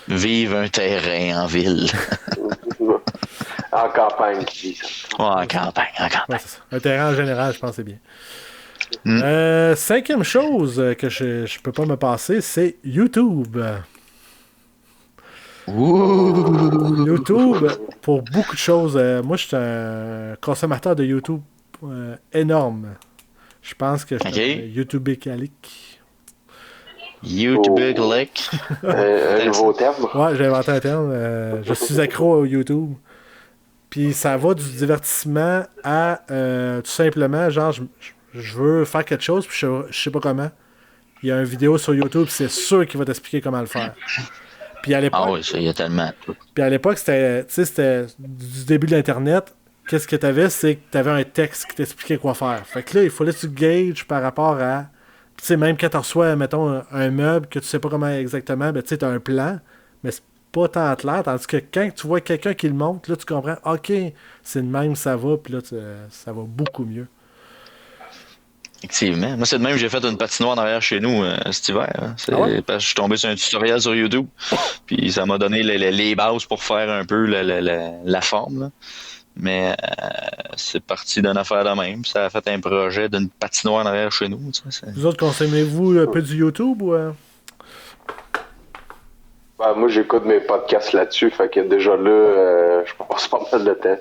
Vive un terrain en ville. En campagne, tu dis ça. Ouais, en campagne. Ouais, c'est ça. Un terrain en général, je pense que c'est bien. Cinquième chose que je peux pas me passer, c'est YouTube. Ouh. YouTube, pour beaucoup de choses. Moi, je suis un consommateur de YouTube énorme. Je pense que je suis un YouTubécalique. YouTubécalique. Un nouveau terme. Ouais, j'ai inventé un terme. Je suis accro au YouTube. Puis ça va du divertissement à tout simplement, genre, je veux faire quelque chose, puis je sais pas comment. Il y a une vidéo sur YouTube, c'est sûr qu'il va t'expliquer comment le faire. Puis à l'époque, oui, ça, il y a tellement. Puis à l'époque, c'était du début de l'Internet. Qu'est-ce que tu avais, c'est que tu avais un texte qui t'expliquait quoi faire. Fait que là, il fallait que tu gages par rapport à... Tu sais, même quand tu reçois, mettons, un meuble que tu sais pas comment exactement, ben tu sais, tu as un plan, mais c'est pas tant clair. Tandis que quand tu vois quelqu'un qui le montre, là, tu comprends, OK, c'est le même, ça va, puis là, ça va beaucoup mieux. Effectivement. Moi, c'est de même que j'ai fait une patinoire en arrière chez nous cet hiver. Hein. Parce que je suis tombé sur un tutoriel sur YouTube. Puis ça m'a donné les bases pour faire un peu la forme. Là. Mais c'est parti d'une affaire de même. Ça a fait un projet d'une patinoire en arrière chez nous. Vous autres, consommez-vous un peu du YouTube ou... Ben, moi, j'écoute mes podcasts là-dessus. Fait que déjà là, je passe pas mal de temps.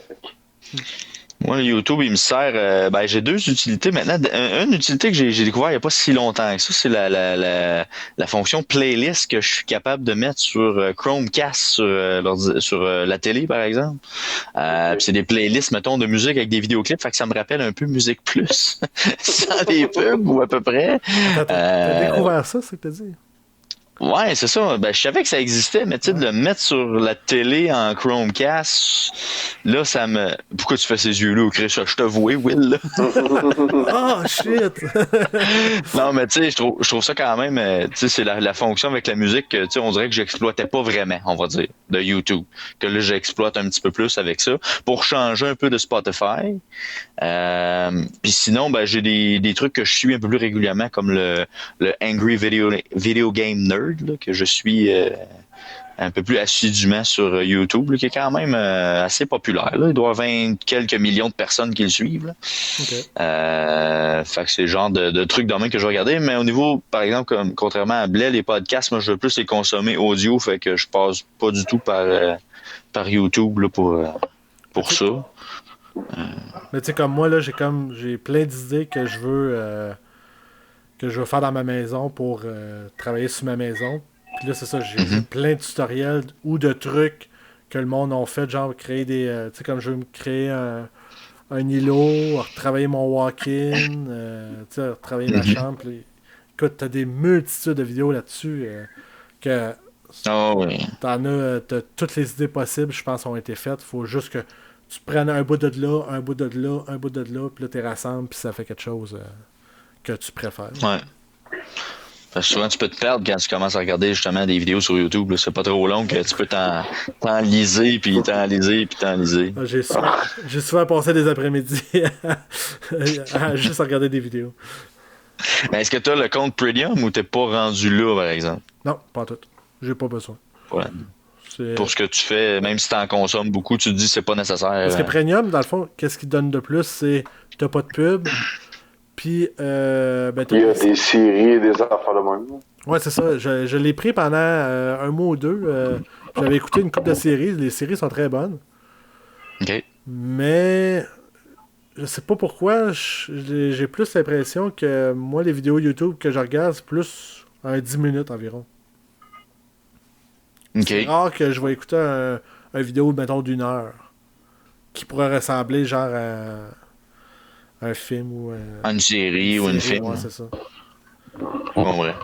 Moi, YouTube, il me sert... j'ai deux utilités maintenant. Une utilité que j'ai découvert il n'y a pas si longtemps que ça, c'est la fonction playlist que je suis capable de mettre sur Chromecast, sur la télé, par exemple. C'est des playlists, mettons, de musique avec des vidéoclips, fait que ça me rappelle un peu Musique Plus, sans des pubs, ou à peu près. T'as découvert ça, c'est que t'as dit? Ouais, c'est ça. Ben, je savais que ça existait, mais tu sais, de le mettre sur la télé en Chromecast, là, ça me... Pourquoi tu fais ces yeux-là, Chris? Je te vois, Will, là. Oh, shit! Non, mais tu sais, je trouve ça quand même... tu sais, c'est la fonction avec la musique que, tu sais, on dirait que j'exploitais pas vraiment, on va dire, de YouTube. Que là, j'exploite un petit peu plus avec ça, pour changer un peu de Spotify. Puis sinon, ben, j'ai des trucs que je suis un peu plus régulièrement, comme le Angry Video Game Nerd, là, que je suis un peu plus assidûment sur YouTube, là, qui est quand même assez populaire. Là. Il doit y avoir 20 quelques millions de personnes qui le suivent. Là. Okay. Fait que c'est le genre de trucs de même que je vais regarder. Mais au niveau, par exemple, contrairement à Blais, les podcasts, moi, je veux plus les consommer audio, fait que je passe pas du tout par YouTube là, pour ça. Mais tu sais, comme moi, là, j'ai plein d'idées que je veux faire dans ma maison pour travailler sur ma maison. Puis là, c'est ça, j'ai plein de tutoriels ou de trucs que le monde a fait, genre créer des... tu sais, comme je veux me créer un îlot, retravailler mon walk-in, tu sais, retravailler ma chambre. Puis, écoute, t'as des multitudes de vidéos là-dessus que... Oui. T'as toutes les idées possibles, je pense, ont été faites. Faut juste que tu prennes un bout de là, un bout de là, un bout de là, puis là, tu rassembles, puis ça fait quelque chose que tu préfères. Ouais. Parce que souvent, tu peux te perdre quand tu commences à regarder justement des vidéos sur YouTube. Là. C'est pas trop long que tu peux t'enliser, puis t'enliser, puis t'enliser. J'ai souvent passé des après-midi à juste regarder des vidéos. Mais est-ce que tu as le compte Premium ou t'es pas rendu là, par exemple? Non, pas tout. J'ai pas besoin. Ouais. Pour ce que tu fais, même si tu en consommes beaucoup, tu te dis que c'est pas nécessaire. Parce que Premium, dans le fond, qu'est-ce qu'il donne de plus? C'est t'as pas de pub, puis il y a des séries et des affaires de même. Ouais, c'est ça. Je l'ai pris pendant un mois ou deux. J'avais écouté une couple de séries. Les séries sont très bonnes. OK. Mais je sais pas pourquoi, j'ai plus l'impression que moi, les vidéos YouTube que je regarde, c'est plus 10 minutes environ. OK. C'est rare que je vais écouter un vidéo, mettons, d'une heure, qui pourrait ressembler genre à un film ou Une série ou une film. Ouais, c'est ça. En vrai.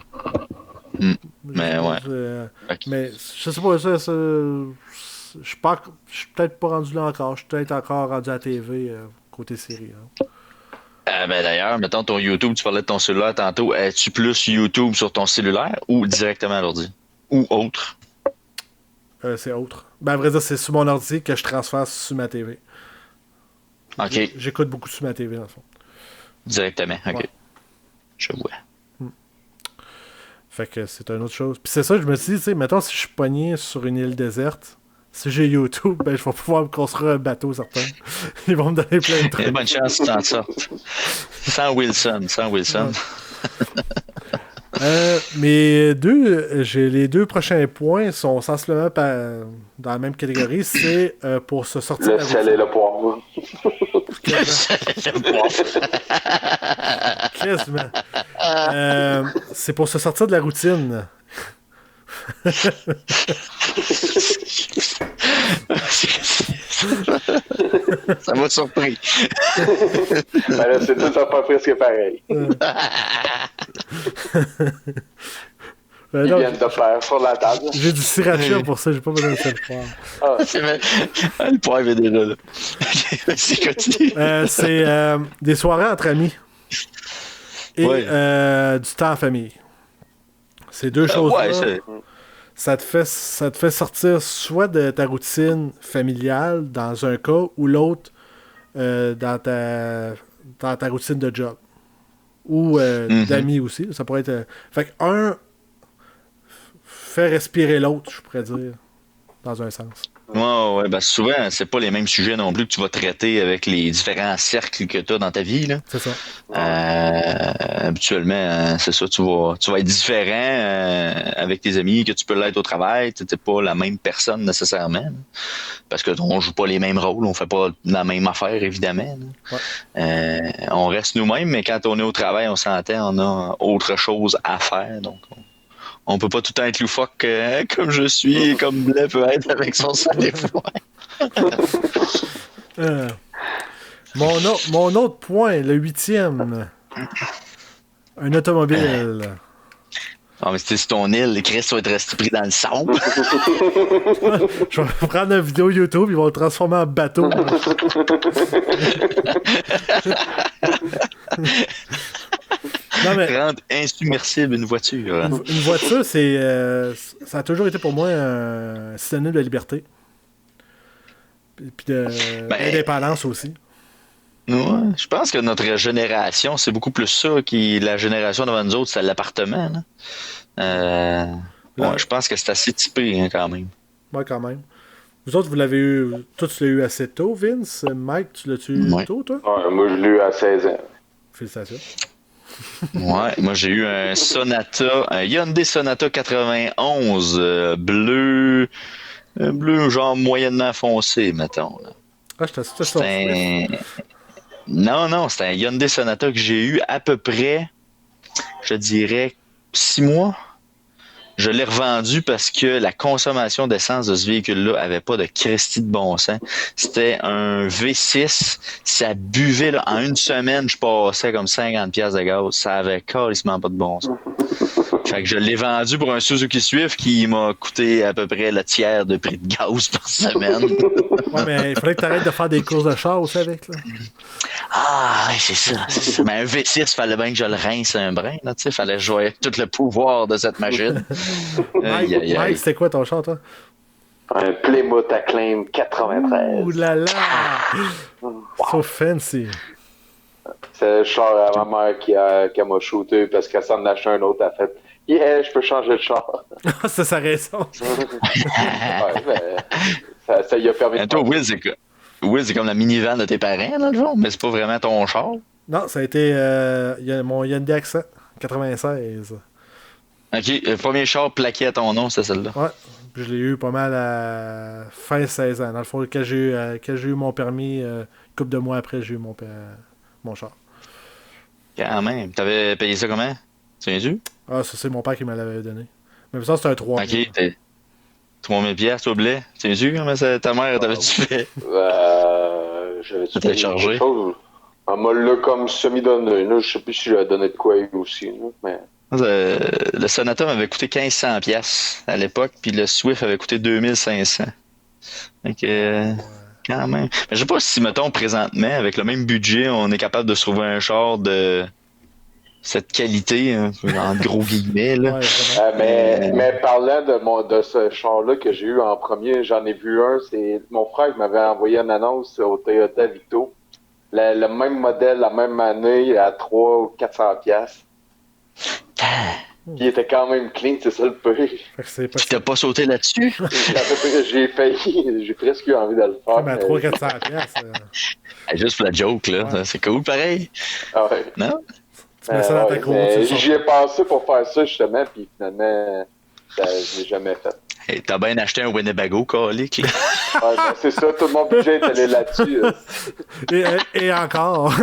Mais ouais. Ok. Mais je sais pas, je suis peut-être pas rendu là encore. Je suis peut-être encore rendu à la TV côté série. Hein. Ben d'ailleurs, mettons ton YouTube, tu parlais de ton cellulaire tantôt. Es-tu plus YouTube sur ton cellulaire ou directement à l'ordi? Ou autre? C'est autre. Ben, à vrai dire, c'est sur mon ordi que je transfère sur ma TV. OK. J'écoute beaucoup sur ma TV, dans le fond. Directement, OK. Ouais. Je vois. Fait que c'est une autre chose. Puis c'est ça, je me suis dit, tu sais, mettons, si je suis pogné sur une île déserte, si j'ai YouTube, ben, je vais pouvoir me construire un bateau, certain. Ils vont me donner plein de trucs. Bonne chance que tu t'en sortes. Sans Wilson. J'ai les deux prochains points sont sensiblement dans la même catégorie. C'est pour se sortir Le sel et le poivre. Quasiment. C'est pour se sortir de la routine. Ça m'a surpris. Ben là, c'est tout à fait presque pareil. Ils viennent de faire sur la table. J'ai du sriracha pour ça, j'ai pas besoin de sel poivre. Le poivre est déjà là. Vas-y, continue. C'est des soirées entre amis et du temps en famille. Ces deux choses-là, ça te fait sortir soit de ta routine familiale dans un cas ou l'autre dans ta routine de job. Ou d'amis aussi. Ça pourrait être. Fait que un fait respirer l'autre, je pourrais dire, dans un sens. Ouais, ben souvent, c'est pas les mêmes sujets non plus que tu vas traiter avec les différents cercles que tu as dans ta vie, là. C'est ça. Habituellement, c'est ça, tu vas être différent avec tes amis que tu peux l'être au travail. Tu n'es pas la même personne nécessairement. Là, parce que on joue pas les mêmes rôles, on fait pas la même affaire, évidemment. Ouais. On reste nous-mêmes, mais quand on est au travail, on s'entend, on a autre chose à faire. Donc, on peut pas tout le temps être loufoque comme je suis, comme Blais peut être avec son sang des fois. Mon autre point, le 8e. Un automobile. Ah, mais c'était sur ton île, Chris va être resté pris dans le sable. Je vais prendre une vidéo YouTube, ils vont le transformer en bateau. Non, mais rendre insubmersible une voiture. Une voiture, ça a toujours été pour moi un synonyme de liberté. Puis d'indépendance aussi. Ouais, je pense que notre génération, c'est beaucoup plus ça que la génération devant nous autres, c'est l'appartement. Ouais, je pense que c'est assez typé hein, quand même. Ouais, quand même. Vous autres, vous l'avez eu. Toi, tu l'as eu assez tôt, Vince. Mike, tu l'as-tu eu tôt, toi? Ouais, moi, je l'ai eu à 16 ans. Félicitations. Ouais, moi j'ai eu un Hyundai Sonata 91 bleu genre moyennement foncé, mettons. Là. Ah, je t'assure. Non, c'est un Hyundai Sonata que j'ai eu à peu près, je dirais, 6 mois. Je l'ai revendu parce que la consommation d'essence de ce véhicule-là avait pas de Christie de bon sens. C'était un V6. Ça buvait, là, en une semaine, je passais comme 50$ de gaz. Ça avait carrément pas de bon sens. Fait que je l'ai vendu pour un Suzuki Swift qui m'a coûté à peu près le tiers de prix de gaz par semaine. Ouais, mais il faudrait que tu arrêtes de faire des courses de char aussi avec, là. Ah, c'est ça. Mais un V6, il fallait bien que je le rince un brin, là, tu sais. Fallait que je voie tout le pouvoir de cette machine. Mike, c'était quoi ton char, toi? Un Plymouth Acclaim 93. Ouh là là! So fancy. C'est le char à ma mère qui m'a shooté parce qu'elle s'en a acheté un autre. Elle a fait « Yeah, je peux changer de char. » C'est sa raison. Ouais, mais ça y a permis de... Toi, Will, c'est comme la minivan de tes parents, dans le fond, mais c'est pas vraiment ton char. Non, ça a été mon Hyundai Accent 96. OK, le premier char plaqué à ton nom, c'est celle-là. Ouais. Je l'ai eu pas mal à fin 16 ans. Dans le fond, quand j'ai eu mon permis, une couple de mois après, j'ai eu mon char. Quand même. T'avais payé ça comment? Tu viens-tu? Ah, ça, c'est mon père qui me l'avait donné. Mais ça, c'était un 3 000. Ok, t'es 3000 piastres au blé. Tu viens-tu comment ta mère t'avait-tu fait? J'avais-tu T'as payé chargé? quelque chose? Elle m'a l'a comme semi-donné. Là. Je sais plus si j'avais donné de quoi aussi. Là, mais... Le Sonata m'avait coûté 1500 piastres à l'époque, puis le Swift avait coûté 2500. Donc, quand même. Mais je sais pas si, mettons, présentement, avec le même budget, on est capable de se trouver un char de cette qualité, hein, en gros guillemets, là. Ouais, mais parlant de ce char-là que j'ai eu en premier, j'en ai vu un. C'est mon frère qui m'avait envoyé une annonce au Toyota Victo. Le même modèle, la même année, à 300 ou 400 piastres. Puis il était quand même clean, c'est ça le pire. c'est pas Tu t'as pas sauté là-dessus? J'ai failli, j'ai presque eu envie de le faire. comme à 300-400 piastres. Juste pour la joke, là. Ouais. C'est cool, pareil. Ah ouais. Non? Tu mets ça dans ta Ouais, cour. mais j'y ai pensé pour faire ça justement, puis finalement, je l'ai jamais fait. Hey, t'as bien acheté un Winnebago, calique, là. Ouais, ben, c'est ça, tout mon budget est allé là-dessus. Et encore.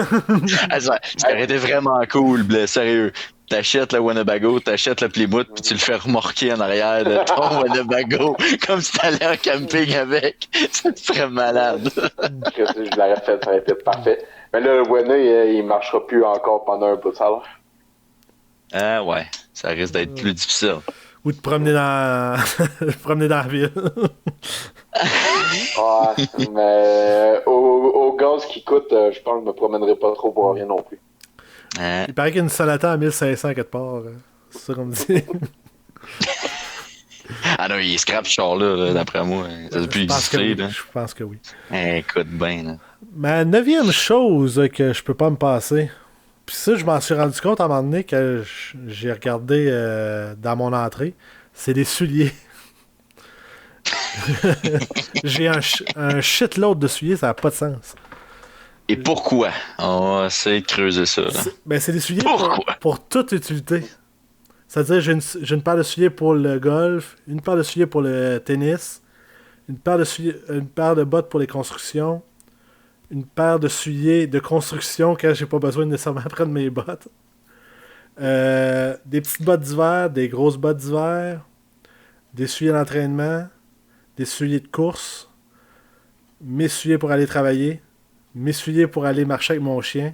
Ah, ça aurait été vraiment cool, blé, sérieux. T'achètes le Winnebago, t'achètes le Plymouth, puis tu le fais remorquer en arrière de ton Winnebago, comme si t'allais en camping avec. Ça te ferait malade. Je l'aurais fait, ça aurait été parfait. Mais là, le Winnie, il marchera plus encore pendant un bout de salaire. Ah ouais, ça risque d'être plus difficile. Ou te promener promener dans la ville. Ouais, mais au gaz qui coûte, je pense que je me promènerai pas trop pour rien non plus. Hein? Il paraît qu'il y a une Sonata à 1500 quelque part. C'est ça qu'on me dit. Ah non, il scrape ce char-là, d'après moi. Ça doit plus Je pense que exister, oui. là. Je pense que oui. Écoute bien, là. Ma 9e chose que je peux pas me passer. Puis ça, je m'en suis rendu compte à un moment donné que j'ai regardé dans mon entrée. C'est des souliers. J'ai un shitload de souliers, ça n'a pas de sens. Et pourquoi? On va essayer de creuser ça, là. C'est des souliers Pourquoi? pour toute utilité. C'est-à-dire, j'ai une paire de souliers pour le golf, une paire de souliers pour le tennis, une paire de bottes pour les constructions, une paire de souliers de construction quand j'ai pas besoin nécessairement de prendre mes bottes. Des petites bottes d'hiver, des grosses bottes d'hiver, des souliers d'entraînement, des souliers de course, mes souliers pour aller travailler, mes souliers pour aller marcher avec mon chien.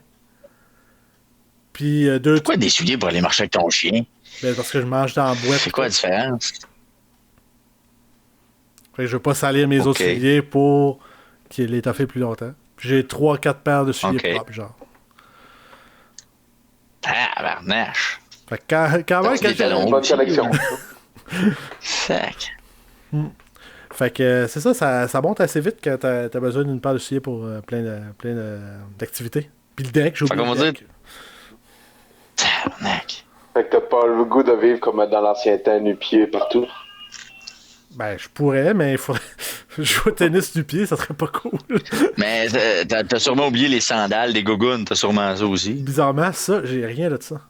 Puis Pourquoi des souliers pour aller marcher avec ton chien? Ben, parce que je mange dans la boîte. C'est quoi la différence? Fait que je veux pas salir mes autres souliers pour qu'il l'étoffer plus longtemps. Puis j'ai 3-4 paires de souliers propres, genre. Tabarnache. Fait que quand même, Des talons. Une bonne collection. Sac. Fait que c'est ça monte assez vite quand t'as besoin d'une paire de souliers pour plein d'activités. Puis le deck, j'ai oublié le deck. Tabarnak. Fait que t'as pas le goût de vivre comme dans l'ancien temps, nu-pied partout. Ben, je pourrais, mais il faudrait jouer au tennis du pied, ça serait pas cool. Mais t'as sûrement oublié les sandales, les gougounes, t'as sûrement ça aussi. Bizarrement, ça, j'ai rien de ça.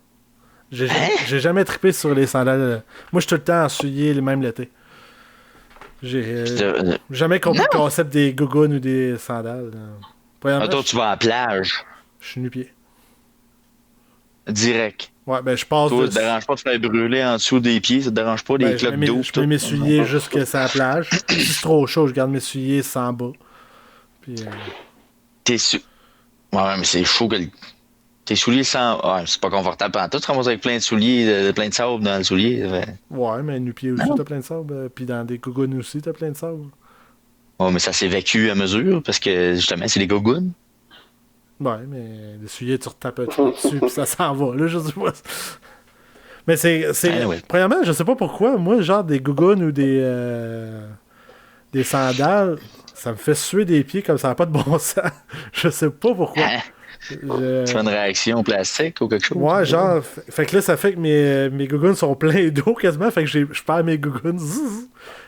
J'ai jamais trippé sur les sandales. Moi, je suis tout le temps en souliers, même l'été. J'ai jamais compris le concept des gougounes ou des sandales. Toi, tu vas à la plage. Je suis nu-pied. Direct. Ouais, ben je passe. Toi, ça te dérange pas de faire brûler en dessous des pieds, ça te dérange pas des cloques d'eau. Je mets mes souliers jusqu'à la plage. Si c'est trop chaud, je garde mes souliers sans bas. Puis, Ouais, mais c'est chaud que tes souliers sans. Ouais, c'est pas confortable. Tout tu ramasses avec plein de souliers, plein de sable dans le soulier. Ouais, mais nu-pied aussi, t'as plein de sable. Puis dans des gougounes aussi, t'as plein de sable. Ouais, mais ça s'évacue à mesure parce que justement, c'est des gougounes. Ouais, mais les souliers, tu retapes un truc dessus, puis ça s'en va, là, je sais pas. Mais premièrement, je sais pas pourquoi, moi, genre des gougounes ou des sandales, ça me fait suer des pieds comme ça n'a pas de bon sens. Je sais pas pourquoi. Hein? Tu fais une réaction plastique ou quelque chose? Ouais, genre, fait que là, ça fait que mes gougounes sont pleins d'eau quasiment, fait que je perds mes gougounes.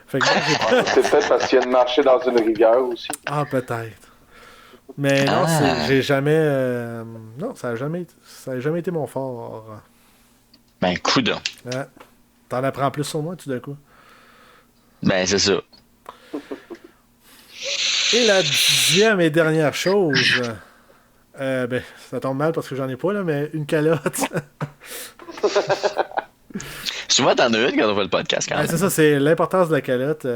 Fait que c'est peut-être parce qu'il y a de marcher dans une rivière aussi. Ah, peut-être. Mais non, j'ai jamais. Non, ça a jamais été mon fort. Ben, coudonc. Ouais. T'en apprends plus sur moi, tout d'un coup. Ben, c'est ça. Et la 10e et dernière chose, ben, ça tombe mal parce que j'en ai pas, là, mais une calotte. Souvent, t'en as une quand on fait le podcast, quand Ben, même. c'est ça, c'est l'importance de la calotte.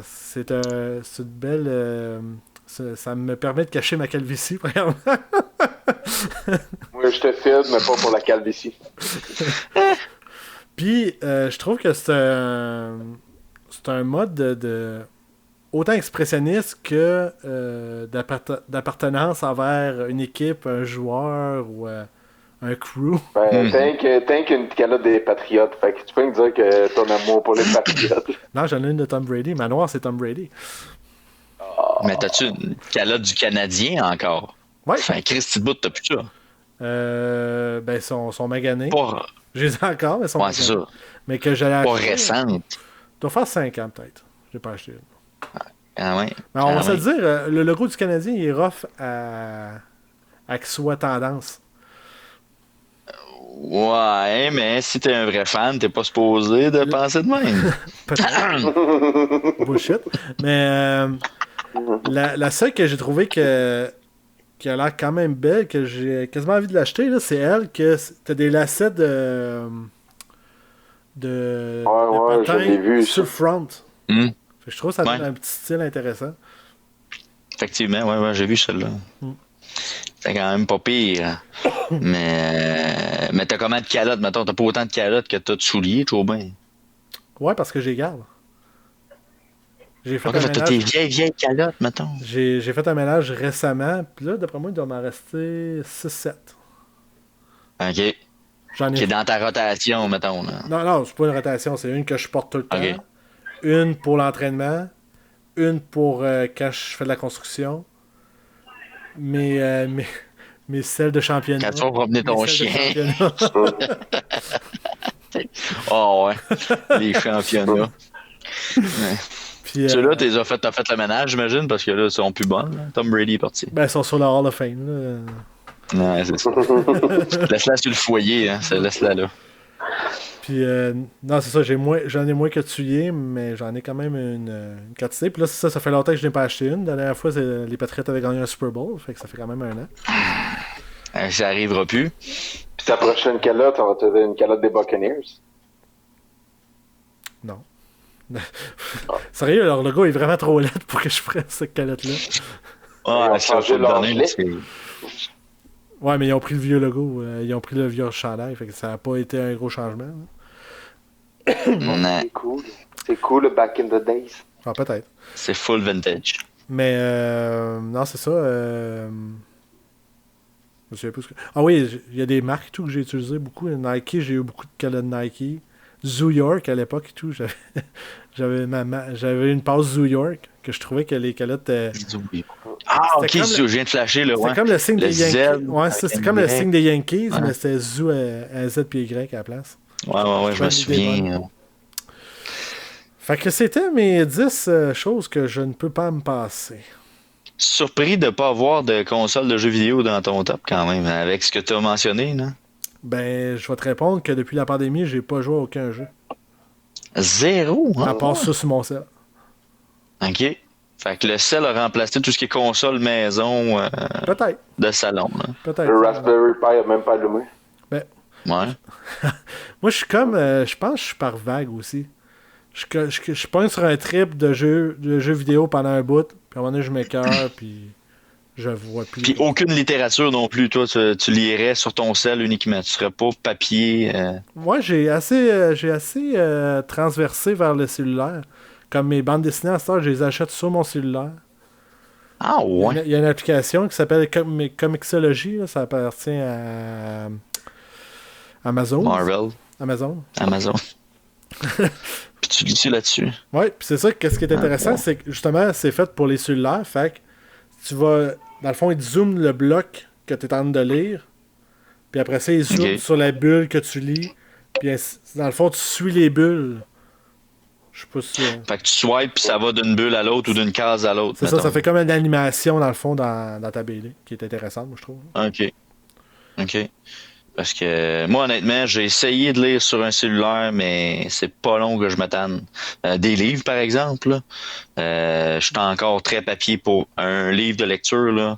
C'est une belle... ça me permet de cacher ma calvitie, premièrement. Moi, je te filme, mais pas pour la calvitie. Puis, je trouve que c'est un mode autant expressionniste que d'appartenance envers une équipe, un joueur ou un crew. Ben, t'as qu'une calotte des Patriotes. Fait que tu peux me dire que ton amour pour les Patriotes. Non, j'en ai une de Tom Brady. Ma noire, c'est Tom Brady. Mais t'as-tu une calotte du Canadien encore? Ouais. Enfin, Christy de bout, t'as plus ça. Ben, sont maganés. Pas, Je les ai encore, mais ils sont ouais, c'est maganés. ça. Mais que j'allais Pas acheter. récente. Ça doit faire 5 ans, peut-être. J'ai pas acheté une. Ah ouais. Mais on va Ah se ouais. le dire, le logo du Canadien, il est rough à qu'il soit tendance. Ouais, mais si t'es un vrai fan, t'es pas supposé de penser de même. Peut-être. Bullshit. Mais la seule que j'ai trouvé qui a l'air quand même belle, que j'ai quasiment envie de l'acheter, là, c'est elle, que t'as des lacets de Ouais, je l'ai vu, sur ça. front. Hmm. Fait que je trouve que ça donne Ouais. un petit style intéressant. Effectivement, ouais, j'ai vu celle-là. Mm. C'est quand même pas pire. Mais t'as combien de calottes, mettons? T'as pas autant de calottes que t'as de souliers, tu vois bien. Ouais, parce que j'ai garde. J'ai fait Ok, un fait que t'as tes ménage. vieilles calottes, mettons. J'ai fait un ménage récemment, puis là, d'après moi, il doit m'en rester 6-7. Ok. J'en Qui est ai. dans ta rotation, mettons. Là. Non, c'est pas une rotation, c'est une que je porte tout le temps. Ok. Une pour l'entraînement, une pour quand je fais de la construction, mais celle de championnat. Quand tu vas promener ton Mes celles de chien. championnat. Oh ouais. Les championnats. Ouais. Puis, Ceux-là, t'as fait le ménage, j'imagine, parce que là, ils sont plus bonnes. Là. Tom Brady est parti. ben, ils sont sur la Hall of Fame. Là. Ouais, c'est ça. Laisse-la sur le foyer, hein. Laisse-la là. Puis, non, c'est ça, j'en ai moins que de souliers, mais j'en ai quand même une quantité. Puis là, c'est ça, ça fait longtemps que je n'ai pas acheté une. La dernière fois, les Patriots avaient gagné un Super Bowl, fait que ça fait quand même un an. Ça arrivera plus. Puis ta prochaine calotte, on va te donner une calotte des Buccaneers. Non. Sérieux, leur logo est vraiment trop laid pour que je prenne cette calotte-là. Ils ont Ah, ça, changé faut le leur donner. gilet. C'est- Ouais, mais ils ont pris le vieux logo. Ils ont pris le vieux chandail, fait que ça n'a pas été un gros changement. Là. Non, C'est cool. C'est cool, le back in the days. Ah, peut-être. c'est full vintage. Mais non, c'est ça. Je me souviens plus ce que... Ah oui, il y a des marques et tout que j'ai utilisées beaucoup. Nike, j'ai eu beaucoup de calottes Nike. Zoo York à l'époque et tout. J'avais une passe Zoo York que je trouvais que les calottes. Ah, ok, C'était comme je viens de flasher, là. C'était Ouais. comme le signe Le des Z Yankees. Ouais, c'est avec comme un le Y. signe des Yankees, Ouais. mais c'était Zoo à Z puis Y à la place. Ouais, je me Bonne idée, souviens. Fait que c'était mes 10 choses que je ne peux pas me passer. Surpris de ne pas avoir de console de jeux vidéo dans ton top, quand même, avec ce que tu as mentionné, là. Ben, je vais te répondre que depuis la pandémie, j'ai pas joué à aucun jeu. Zéro, hein? À part ça sur mon cell. Ok. Fait que le sel a remplacé tout ce qui est console maison Peut-être. de salon, là. Peut-être. Le Raspberry Pi a même pas allumé. Ben, Ouais. moi, je suis comme. Je pense que je suis par vague aussi. Je pogne sur un trip de jeux vidéo pendant un bout, puis à un moment donné, je m'écœure, puis je vois plus. Puis aucune littérature non plus, toi, tu lirais sur ton sel uniquement. Tu serais pas papier. Moi, j'ai assez transversé vers le cellulaire. Comme mes bandes dessinées à ce temps, je les achète sur mon cellulaire. Ah ouais. Il y a une application qui s'appelle Comixology, là, ça appartient à Amazon. Marvel, Amazon. Amazon. Puis tu lis là-dessus. Oui, puis c'est ça, qu'est-ce qui est intéressant, bon. c'est que justement, c'est fait pour les cellulaires. Fait que tu vas, dans le fond, il te zoome le bloc que tu es en train de lire. Puis après ça, il zoome Ok. sur la bulle que tu lis. Puis dans le fond, tu suis les bulles. Je sais pas si. Fait que tu swipes, puis ça va d'une bulle à l'autre ou d'une case à l'autre. C'est ça, ça mettons. fait comme une animation dans le fond dans ta BD, qui est intéressante, moi, je trouve. OK. Parce que moi, honnêtement, j'ai essayé de lire sur un cellulaire, mais c'est pas long que je m'attende. Des livres, par exemple, là, je suis encore très papier pour un livre de lecture. Là.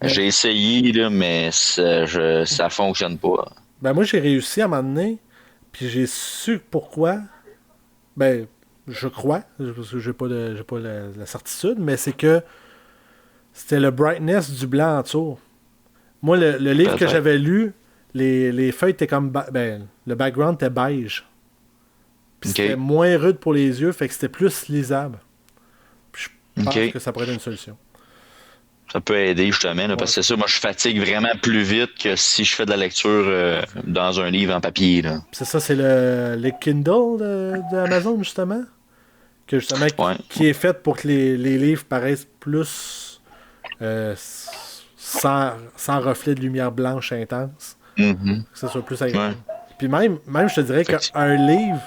Mais, J'ai essayé, là, mais ça fonctionne pas. ben moi, j'ai réussi à m'emmener, puis j'ai su pourquoi. Ben, je crois, parce que j'ai pas la certitude, mais c'est que c'était le brightness du blanc en dessous. Moi, le livre que Peut-être. j'avais lu, les feuilles étaient comme. Ben, le background était beige. Puis OK. c'était moins rude pour les yeux, fait que c'était plus lisable. Puis je pense OK. que ça pourrait être une solution. Ça peut aider, justement, là, parce que c'est ça, moi, je fatigue vraiment plus vite que si je fais de la lecture dans un livre en papier, là. Puis c'est ça, c'est le Kindle d'Amazon, justement. Que justement, Ouais. qui est fait pour que les livres paraissent plus sans reflet de lumière blanche intense. Mhm. Que ça soit plus agréable. Ouais. Puis même, je te dirais qu'un livre,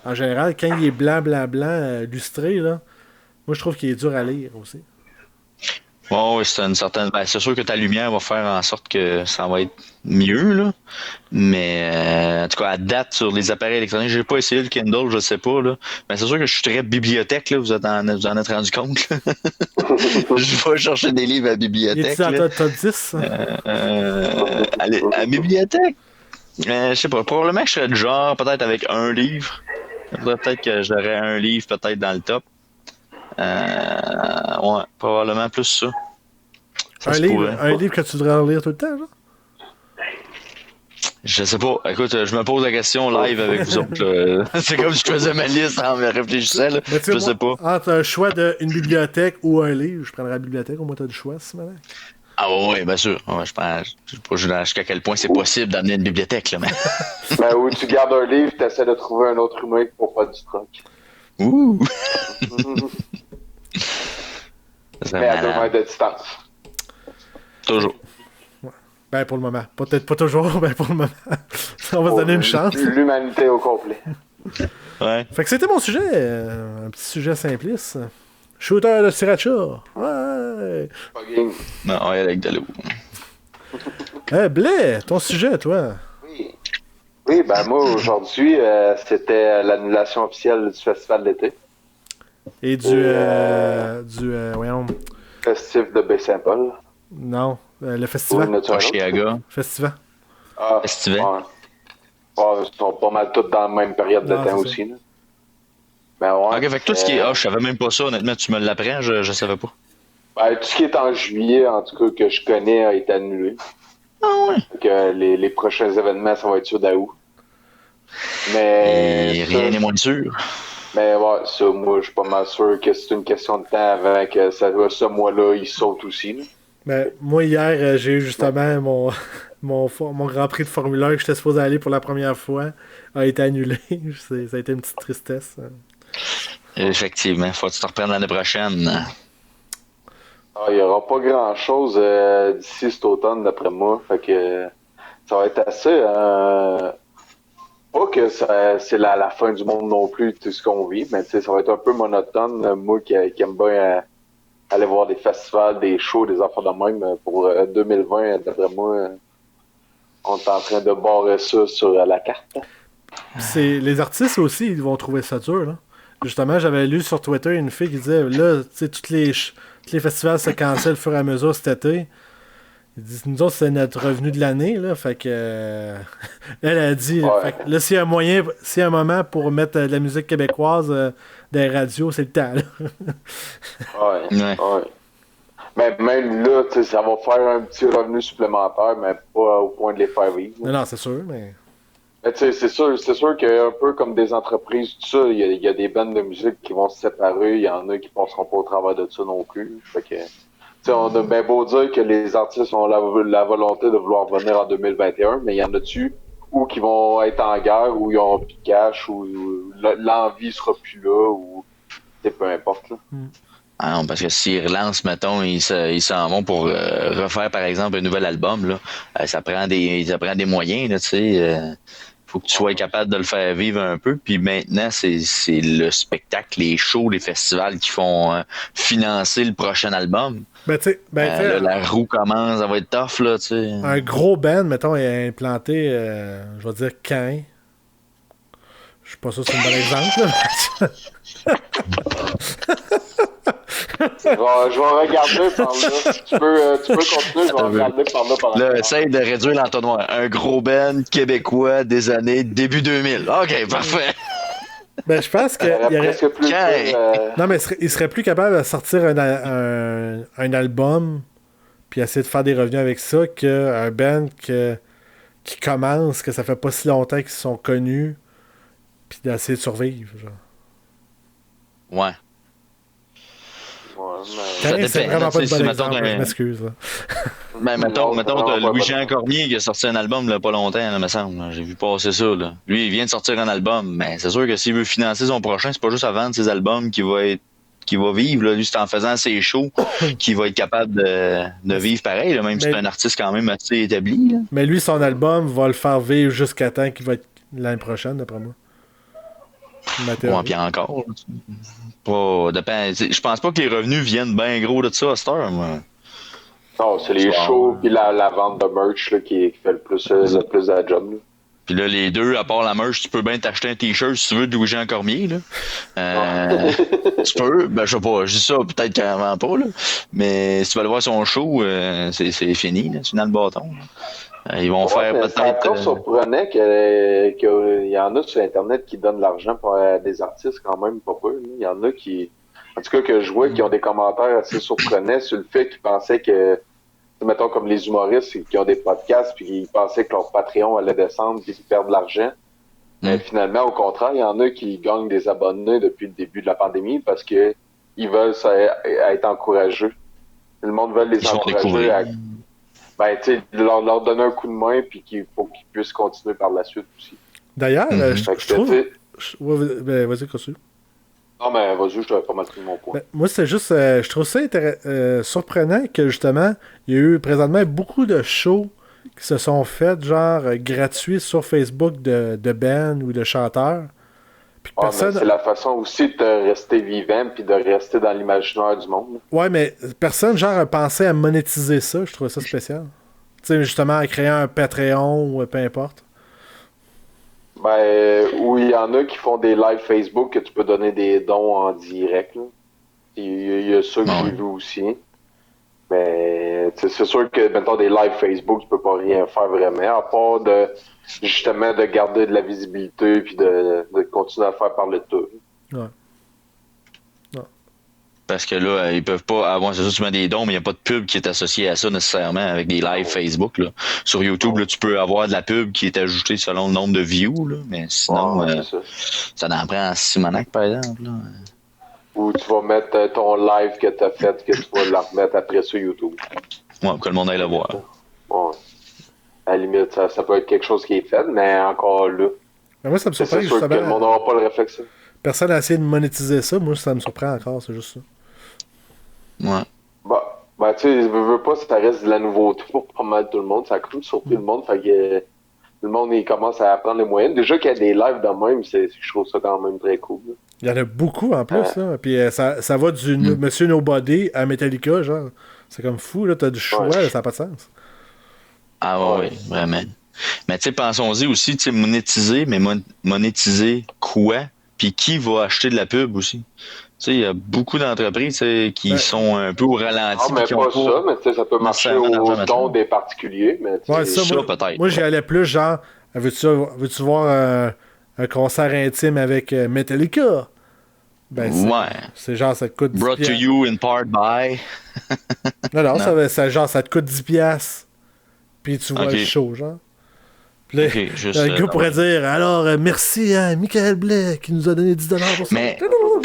en général, quand il est blanc, lustré, là, moi je trouve qu'il est dur à lire aussi. Ouais, ouais, c'est une certaine. Ben, c'est sûr que ta lumière va faire en sorte que ça va être mieux, là. Mais en tout cas, à date, sur les appareils électroniques, j'ai pas essayé le Kindle, je sais pas, là. Mais c'est sûr que je suis très bibliothèque, là, vous en êtes rendu compte, là. Je vais chercher des livres à la Il bibliothèque. est-tu dans Là. top 10? À la bibliothèque? Je sais pas, probablement que je serais du genre, peut-être avec un livre. Peut-être que j'aurais un livre, peut-être dans le top. Ouais, probablement plus ça. Ça se pourrait. Un livre que tu devrais lire tout le temps, là? Je sais pas. Écoute, je me pose la question live avec vous autres. Là. C'est comme si je faisais ma liste en me réfléchissant. Là. Mais tu Je sais pas. Entre un choix d'une bibliothèque ou un livre, je prendrais la bibliothèque, au moins t'as du choix, si malin. Ah ouais, bien sûr. Ouais, je pense. Je sais pas jusqu'à quel point c'est possible d'amener une bibliothèque, là, mais. Ben, où tu gardes un livre, tu essaies de trouver un autre humain pour faire du troc. Ouh! C'est Mais à 2 malade. mètres de distance. Toujours. Ben, pour le moment. Peut-être pas toujours, mais pour le moment. On va se donner une chance. L'humanité au complet. Ouais. Fait que c'était mon sujet. Un petit sujet simpliste. Shooter de Sriracha. Ouais. Fucking. Non, on va y aller avec de l'eau. Blais, ton sujet, toi. Oui. Oui, ben moi, aujourd'hui, c'était l'annulation officielle du festival d'été. Et voyons, Festif de Baie-Saint-Paul. non, le Oui, festival. naturellement. Oshiaga, Festival. Ah, Festival. ouais. Ouais, ils sont pas mal tous dans la même période de Non, temps c'est aussi. Là. Ben ouais. Ok, fait que tout ce qui est. Ah, je savais même pas ça, honnêtement, tu me l'apprends, je savais pas. Ben, tout ce qui est en juillet, en tout cas, que je connais, a été annulé. Ah ouais. Fait que les prochains événements, ça va être sûr d'août. Mais. Et ça, rien n'est moins sûr. Mais ouais, ça, moi, je suis pas mal sûr que c'est une question de temps avant que ce mois-là, il saute aussi. Là. Ben, moi, hier, j'ai eu justement mon Grand Prix de Formule 1 que j'étais supposé aller pour la première fois a été annulé. Ça a été une petite tristesse. Effectivement, faut que tu te reprennes l'année prochaine. Ah, il n'y aura pas grand-chose d'ici cet automne, d'après moi. Fait que ça va être assez. Pas que c'est la fin du monde non plus, tout ce qu'on vit, mais ça va être un peu monotone. Moi qui aime bien aller voir des festivals, des shows, des affaires de même, pour 2020, d'après moi, on est en train de barrer ça sur la carte. Les artistes aussi, ils vont trouver ça dur. Là. Justement, j'avais lu sur Twitter une fille qui disait là, tu sais, tous les festivals se cancellent au fur et à mesure cet été. Ils disent, nous autres, c'est notre revenu de l'année, là. Fait que. Elle a dit. Ouais. Fait que là, s'il y a un moment pour mettre de la musique québécoise dans les radios, c'est le temps, là. Ouais, Ouais. ouais. Mais même là, tu sais, ça va faire un petit revenu supplémentaire, mais pas au point de les faire vivre. Non, non, c'est sûr, mais. Mais tu sais, c'est sûr qu'un peu comme des entreprises, tout ça, il y a des bandes de musique qui vont se séparer, il y en a qui passeront pas au travers de ça non plus. Fait que, tu sais, on a bien beau dire que les artistes ont la volonté de vouloir venir en 2021, mais il y en a-tu ou qui vont être en guerre, ou ils ont plus de cash, ou l'envie sera plus là, ou peu importe. Là. Ah non, parce que s'ils relancent, mettons, ils s'en vont pour refaire, par exemple, un nouvel album, là, ça prend des moyens, là, tu sais. Faut que tu sois capable de le faire vivre un peu. Puis maintenant, c'est le spectacle, les shows, les festivals qui font financer le prochain album. Ben, tu sais, là, la roue commence, ça va être tough, là, tu sais. un gros band, mettons, est implanté, je vais dire Caen. Je suis pas sûr que c'est un bon exemple, là. Je vais regarder par là. Tu peux continuer, je vais regarder par là pendant Là, essaye de réduire l'entonnoir. Un gros band québécois des années début 2000. OK, parfait. Ben, je pense qu'il y aurait... presque plus Non, mais il serait plus capable de sortir un album puis essayer de faire des revenus avec ça qu'un band qui commence, que ça fait pas si longtemps qu'ils sont connus, puis d'essayer de survivre, genre. Ouais. Caen, c'est vraiment pas de bon exemple, un... je m'excuse. Là. Ben, mettons t'as Louis-Jean Cormier qui a sorti un album là, pas longtemps, là, me semble. J'ai vu passer ça. Là. Lui, il vient de sortir un album, mais c'est sûr que s'il veut financer son prochain, c'est pas juste à vendre ses albums qu'il va vivre. Là. Lui, c'est en faisant ses shows qu'il va être capable de vivre pareil, là, même si c'est un artiste quand même assez établi. Là. Mais lui, son album va le faire vivre jusqu'à temps qu'il va être l'année prochaine, d'après moi. Ouais, puis encore. Je pense pas que les revenus viennent bien gros de ça à cette heure, moi. Non, c'est les shows puis la vente de merch là, qui fait le plus de la job. Là. Puis là, les deux, à part la merch, tu peux bien t'acheter un t-shirt si tu veux de Louis-Jean Cormier. Là. Tu peux, ben je sais pas, je dis ça peut-être carrément pas, là. Mais si tu vas aller voir son show, c'est fini, là, c'est dans le bâton. Là. Ils vont faire peut-être. C'est encore surprenant qu'il y en a sur Internet qui donnent de l'argent pour des artistes quand même pas peu. Il y en a qui, en tout cas que je vois, qui ont des commentaires assez surprenants sur le fait qu'ils pensaient que, mettons comme les humoristes qui ont des podcasts puis qu'ils pensaient que leur Patreon allait descendre puis qu'ils perdent de l'argent. Mais finalement, au contraire, il y en a qui gagnent des abonnés depuis le début de la pandémie parce que ils veulent être encouragés. Le monde veut les encourager à tu sais, leur donner un coup de main puis qu'il faut qu'ils puissent continuer par la suite aussi. D'ailleurs, je trouve... vas-y, continue. Non, mais vas-y, je t'avais pas mal pris mon point. Moi, c'est juste... je trouve ça surprenant que, justement, il y a eu présentement beaucoup de shows qui se sont faits, genre, gratuits sur Facebook de bands ou de chanteurs. Puis personne... C'est la façon aussi de rester vivant puis de rester dans l'imaginaire du monde. Ouais, mais personne, genre, pensait à monétiser ça. Je trouvais ça spécial. Tu sais, justement, à créer un Patreon ou peu importe. Où il y en a qui font des lives Facebook que tu peux donner des dons en direct. Là. Il y a ça que j'ai vu aussi. Mais c'est sûr que maintenant des lives Facebook, tu peux pas rien faire vraiment, à part de justement de garder de la visibilité puis de continuer à faire parler de tout. Ouais. Parce que là, ils peuvent pas avoir, c'est sûr, tu mets des dons, mais il n'y a pas de pub qui est associée à ça nécessairement avec des lives Facebook. Là. Sur YouTube, là, tu peux avoir de la pub qui est ajoutée selon le nombre de views, là, mais sinon, ça en prend en Simonac, par exemple. Là. Ou tu vas mettre ton live que tu as fait, que tu vas le remettre après sur YouTube. Ouais, pour que le monde aille le voir. Ouais. À la limite, ça peut être quelque chose qui est fait, mais encore là. Mais moi, ça me surprend. C'est sûr que le monde n'aura pas le réflexe. Personne n'a essayé de monétiser ça. Moi, ça me surprend encore, c'est juste ça. Ouais. Tu sais, veux pas, ça reste de la nouveauté pour pas mal tout le monde. Ça a quand même surpris le monde. Fait que le monde, il commence à apprendre les moyens. Déjà qu'il y a des lives de même, je trouve ça quand même très cool. Là. Il y en a beaucoup en plus. Là. Puis ça va du Monsieur Nobody à Metallica, genre. C'est comme fou, là. T'as du choix, là, ça n'a pas de sens. Ah oui, vraiment. Mais tu sais, pensons-y aussi, tu sais, monétiser, mais monétiser quoi? Puis qui va acheter de la pub aussi? Tu sais, il y a beaucoup d'entreprises qui sont un peu au ralenti. Ah, mais pas ça, mais ça peut marcher au don des particuliers. Mais ouais, ça peut-être. Moi, j'y allais plus genre, veux-tu voir un concert intime avec Metallica? Ben, c'est genre, ça te coûte 10$. Brought to you in part by... non. Ça te coûte 10$. Puis tu vois le show, genre. Puis là, le gars pourrait dire, alors, merci à Michael Blais qui nous a donné 10$ pour ça. Mais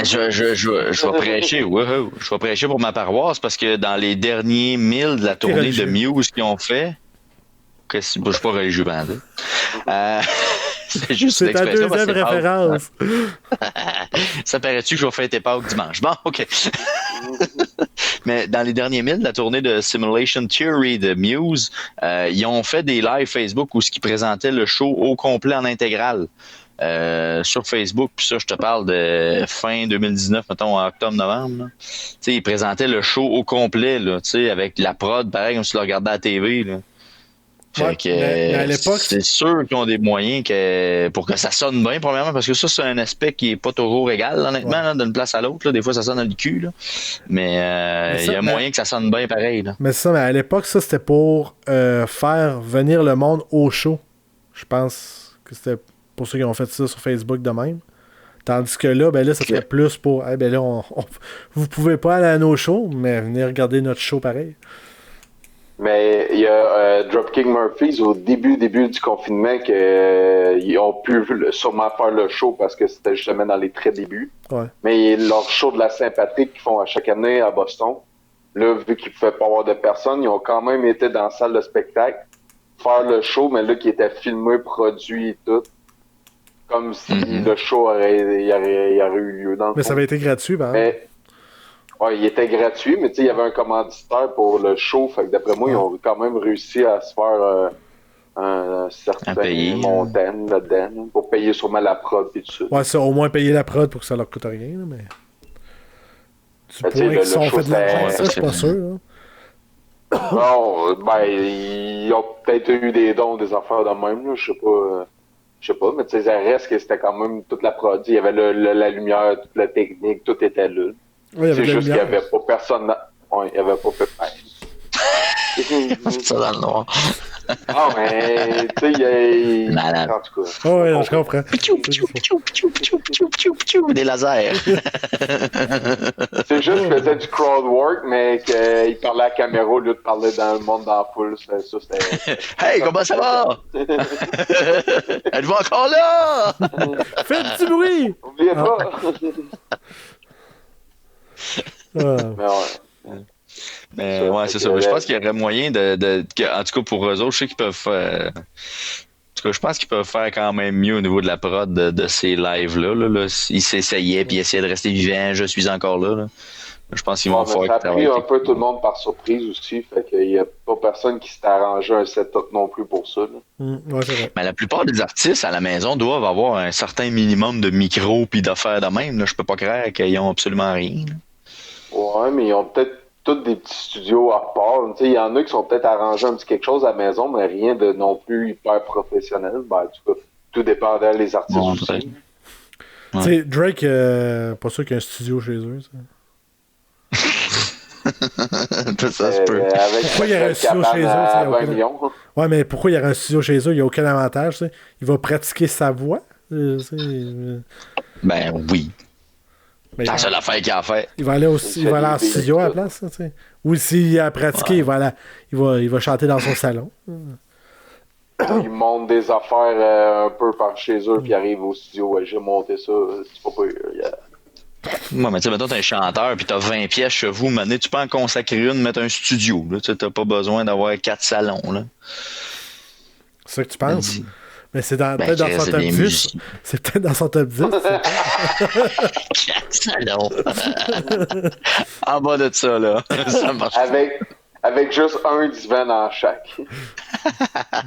je vais prêcher, je vais prêcher pour ma paroisse parce que dans les derniers 1000 de la tournée de Muse qu'ils ont fait, je suis pas religieux, bandit. C'est juste ta deuxième référence. Ça paraît-tu que je vais fêter Pâques dimanche? Bon, OK. Mais dans les derniers 1000 de la tournée de Simulation Theory de Muse, ils ont fait des lives Facebook où ils présentaient le show au complet en intégrale. sur Facebook, puis ça, je te parle de fin 2019, mettons, en octobre-novembre. Tu sais, ils présentaient le show au complet, là, tu sais, avec la prod, pareil, comme si tu le regardais à la TV, là. Ouais, Fait que, mais à l'époque, c'est sûr qu'ils ont des moyens pour que ça sonne bien, premièrement, parce que ça, c'est un aspect qui est pas toujours égal, honnêtement, Ouais. là, d'une place à l'autre. Là. Des fois, ça sonne dans le cul, là. Mais Mais il ça, y a moyen que ça sonne bien pareil. Là. mais ça, mais à l'époque, ça, c'était pour faire venir le monde au show. Je pense que c'était pour ceux qui ont fait ça sur Facebook de même. Tandis que là, ben là, ça serait plus pour, ben là, vous pouvez pas aller à nos shows, mais venez regarder notre show pareil. Mais il y a Dropkick Murphys au début du confinement qu'ils ont pu sûrement faire le show parce que c'était justement dans les très débuts. Ouais. Mais leur show de la Saint-Patrick qu'ils font à chaque année à Boston, là, vu qu'ils ne pouvaient pas avoir de personnes, ils ont quand même été dans la salle de spectacle faire le show, mais là, qui était filmé, produit et tout. Comme si le show aurait eu lieu dans le Mais fond. ça avait été gratuit, par exemple. Mais, ouais, il était gratuit, mais tu sais, il y avait un commanditaire pour le show. Fait que d'après moi, ils ont quand même réussi à se faire un certain montant là-dedans pour payer sûrement la prod et tout ça. Ouais, c'est au moins payer la prod pour que ça leur coûte rien, là, mais. Tu pourrais qu'ils sont fait de l'argent, ça, je suis pas sûr. Hein. Non, ben, ils ont peut-être eu des dons, des affaires de même, là, je sais pas, mais tu sais, ça reste que c'était quand même toute la prod. Il y avait la lumière, toute la technique, tout était là. Ouais, c'est juste qu'il n'y avait pas personne. Ouais, il n'y avait pas Ça dans le noir. Ah, mais, tu sais, il y a. En tout cas. Oh, ouais, non, je comprends. Des lasers. C'est juste qu'il faisait du crowd work, mais qu'il parlait à la caméra au lieu de parler dans le monde dans la foule. Ça, c'était. Hey, comment ça va? Êtes-vous encore là? Faites du bruit! N'oubliez pas! Mais ouais. Mais ouais, c'est ça. Je pense qu'il y aurait moyen en tout cas pour eux autres, je sais qu'ils peuvent faire. En tout cas, je pense qu'ils peuvent faire quand même mieux au niveau de la prod de ces lives-là. Là. Ils s'essayaient puis essayaient de rester vivants. Je suis encore là. Je pense qu'ils vont faire. Ça a pris un peu tout le monde par surprise aussi. Fait qu'il n'y a pas personne qui s'est arrangé un setup non plus pour ça. ouais, c'est vrai. Mais la plupart des artistes à la maison doivent avoir un certain minimum de micros puis d'affaires de même. Là. Je peux pas croire qu'ils ont absolument rien. Là. Ouais, mais ils ont peut-être tous des petits studios à part. Il y en a qui sont peut-être arrangés un petit quelque chose à la maison, mais rien de non plus hyper professionnel. Ben, en tout cas, tout dépendant des artistes aussi. Ouais. Tu sais, Drake, pas sûr qu'il y a un studio chez eux. Ça se peut. Pourquoi il y aurait un studio chez eux? Ouais, mais pourquoi il y aurait un studio chez eux? Il n'y a aucun avantage. T'sais. Il va pratiquer sa voix. Ben oui. C'est la seule affaire qu'il a à faire. Il va aller en studio à la place. T'sais. Ou s'il a pratiqué, il va chanter dans son salon. Ils montent des affaires un peu par chez eux, puis arrivent au studio. Ouais, j'ai monté ça. C'est pas Ouais, mais tu sais, mettons, t'es un chanteur, puis t'as 20 pièces chez vous, maintenant, tu peux en consacrer une, mettre un studio. Tu sais, t'as pas besoin d'avoir 4 salons. Là. C'est ça que tu penses? Mais c'est peut-être dans son top 10. C'est peut-être dans son top 10. 4 salons. En bas de ça, là. Ça marche. Avec juste un divan dans chaque.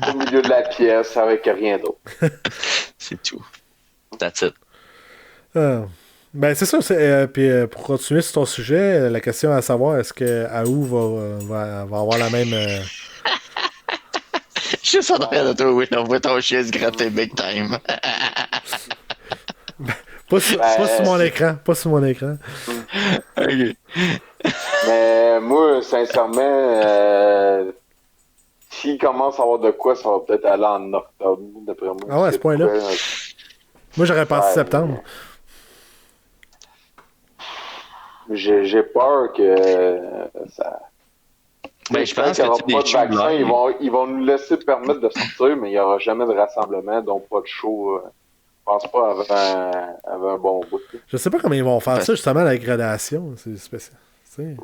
Au milieu de la pièce, avec rien d'autre. C'est tout. That's it. Ben c'est ça. Puis pour continuer sur ton sujet, la question à savoir, est-ce que Aou va avoir la même... Je suis en train de trouver on voit ton chien se gratter big time. Pas sur mon écran. Pas sur mon écran. OK. Mais moi, sincèrement, s'il commence à avoir de quoi, ça va peut-être aller en octobre, d'après moi. Ah ouais, à ce point-là. Moi, j'aurais pensé septembre. J'ai peur que ça... Ben, je pense qu'il n'y aura que pas de vaccin. Ils vont nous laisser permettre de sortir, mais il n'y aura jamais de rassemblement, donc pas de show. Je pense pas avant un bon bout. Je sais pas comment ils vont faire ça, justement, la gradation. C'est spécial. Ouais,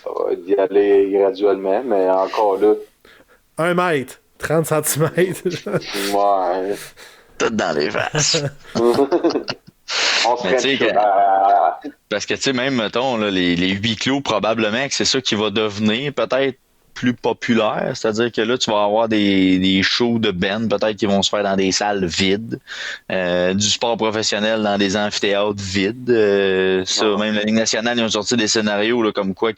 ça va y aller graduellement, mais encore là... 1 mètre, 30 cm. Ouais. Tout dans les faces. On serait parce que, tu sais, même, mettons, là, les huis clos, probablement que c'est ça qui va devenir, peut-être, plus populaire, c'est-à-dire que là, tu vas avoir des shows de band, peut-être qui vont se faire dans des salles vides, du sport professionnel dans des amphithéâtres vides. Même la Ligue nationale, ils ont sorti des scénarios là, comme quoi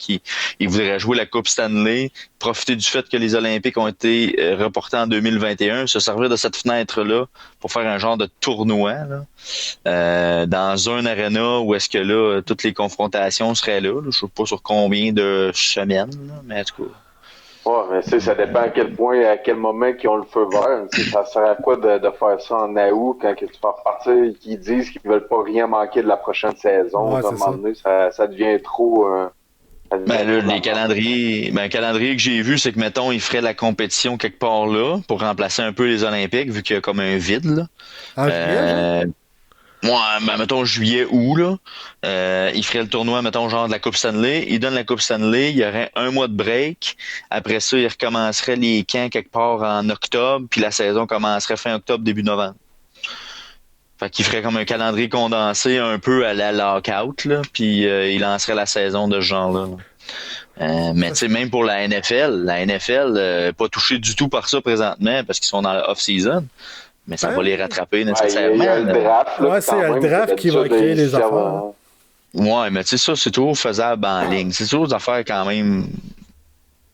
ils voudraient jouer la Coupe Stanley, profiter du fait que les Olympiques ont été reportés en 2021, se servir de cette fenêtre-là pour faire un genre de tournoi là, dans un aréna où est-ce que là, toutes les confrontations seraient là. Je ne sais pas sur combien de semaines, là, mais en tout cas. Ouais, mais ça dépend à quel point, à quel moment qu'ils ont le feu vert. Ça sert à quoi de faire ça en août quand que tu vas repartir et qu'ils disent qu'ils veulent pas rien manquer de la prochaine saison. Ouais, à un moment donné, ça devient trop. Ben là, le calendrier que j'ai vu, c'est que mettons, ils feraient la compétition quelque part là pour remplacer un peu les Olympiques, vu qu'il y a comme un vide là. En juillet, Mettons juillet, août, là, il ferait le tournoi, mettons, genre de la Coupe Stanley. Il donne la Coupe Stanley, il y aurait un mois de break. Après ça, il recommencerait les camps quelque part en octobre, puis la saison commencerait fin octobre, début novembre. Fait qu'il ferait comme un calendrier condensé un peu à la lockout, là, puis il lancerait la saison de ce genre-là. Mais tu sais, même pour la NFL pas touchée du tout par ça présentement parce qu'ils sont dans la off-season. Mais ça va les rattraper nécessairement. Il y a le draft. Là, c'est le draft qui va créer les affaires. Ouais, mais tu sais, ça, c'est toujours faisable en ligne. C'est toujours des affaires quand même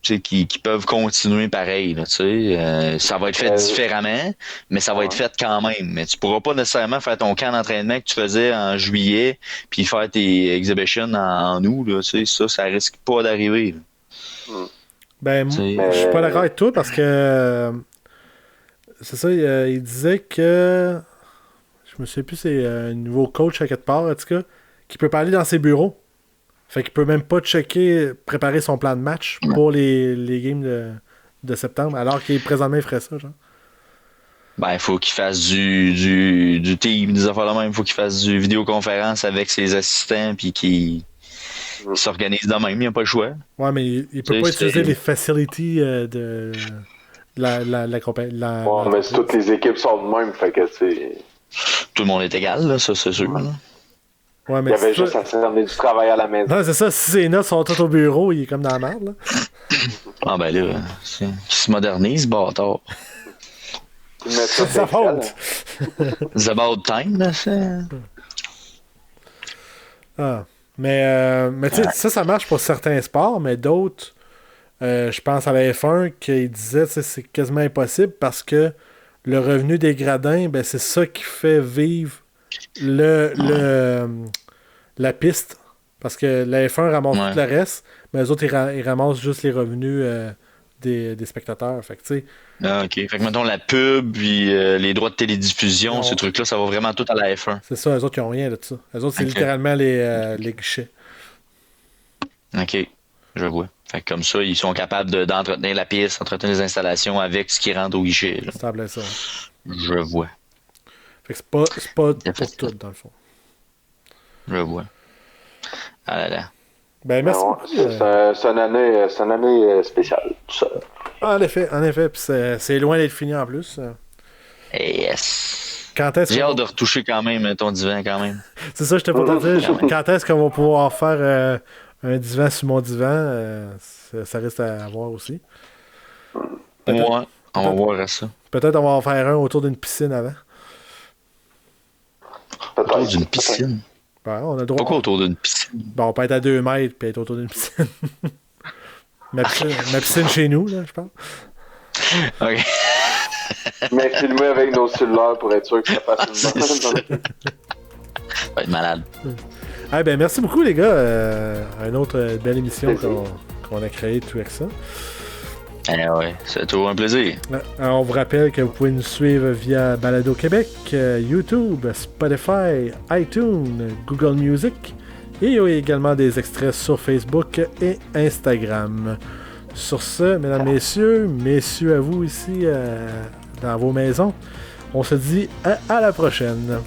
qui peuvent continuer pareil. Là, ça va être fait différemment, mais ça va être fait quand même. Mais tu pourras pas nécessairement faire ton camp d'entraînement que tu faisais en juillet puis faire tes exhibitions en août. Là, ça risque pas d'arriver. Ben, je suis pas d'accord avec toi parce que c'est ça, il disait que je me souviens plus, c'est un nouveau coach à quelque part, en tout cas, qui peut parler dans ses bureaux. Fait qu'il peut même pas préparer son plan de match pour les games de septembre, alors qu'il présentement il ferait ça, genre. Ben, il faut qu'il fasse du team, des affaires de même. Il faut qu'il fasse du vidéoconférence avec ses assistants puis qu'il s'organise de même. Il n'y a pas le choix. Ouais, mais il peut pas utiliser les facilities de la compagnie. Ouais, mais toutes les équipes sont de même, fait que c'est. Tout le monde est égal, là, ça c'est sûr. Là. Ouais, mais il y avait juste à s'amener du travail à la maison. Non, c'est ça, si ses notes sont toutes au bureau, il est comme dans la merde, là. Ah ben là, qui se modernise, bâtard. C'est sa faute. It's about time, là, c'est. Ah. Mais tu sais, ça marche pour certains sports, mais d'autres, je pense à la F1 qui disait que c'est quasiment impossible parce que le revenu des gradins, ben, c'est ça qui fait vivre la piste. Parce que la F1 ramasse tout le reste, mais les autres, ils ramassent juste les revenus des spectateurs. Fait que, tu sais. Ah, ok. Fait que, mettons, la pub, puis les droits de télédiffusion, ces trucs-là, ça va vraiment tout à la F1. C'est ça, les autres, ils n'ont rien de ça. Les autres, c'est littéralement les guichets. Ok, je vois. Fait que comme ça, ils sont capables d'entretenir la piste, entretenir les installations avec ce qui rentre au guichet. Là. Ça ça. Je vois. Fait que c'est pas pour tout, dans le fond. Je vois. Ah là là. Ben, merci. C'est une année spéciale, tout ça. Ah, en effet. Puis c'est loin d'être fini en plus. Yes. J'ai hâte de retoucher quand même ton divan, quand même. C'est ça, je t'ai pas dire. Quand est-ce qu'on va pouvoir faire un divan sur mon divan? Ça reste à voir aussi. Ouais, on va voir ça. Peut-être on va en faire un autour d'une piscine avant. Autour d'une piscine? Ben, on a le droit. Pourquoi autour d'une piscine? Ben, on peut être à 2 mètres et être autour d'une piscine. ma piscine chez nous, là, je pense. OK. Mais filmer avec nos cellulaires pour être sûr que ça passe une bonne. Ça va être malade. Ah, ben, merci beaucoup, les gars. Une autre belle émission qu'on a créée tout avec ça. Ouais, c'est toujours un plaisir. On vous rappelle que vous pouvez nous suivre via Balado Québec, YouTube, Spotify, iTunes, Google Music. Et il y a également des extraits sur Facebook et Instagram. Sur ce, mesdames, messieurs à vous ici dans vos maisons, on se dit à la prochaine.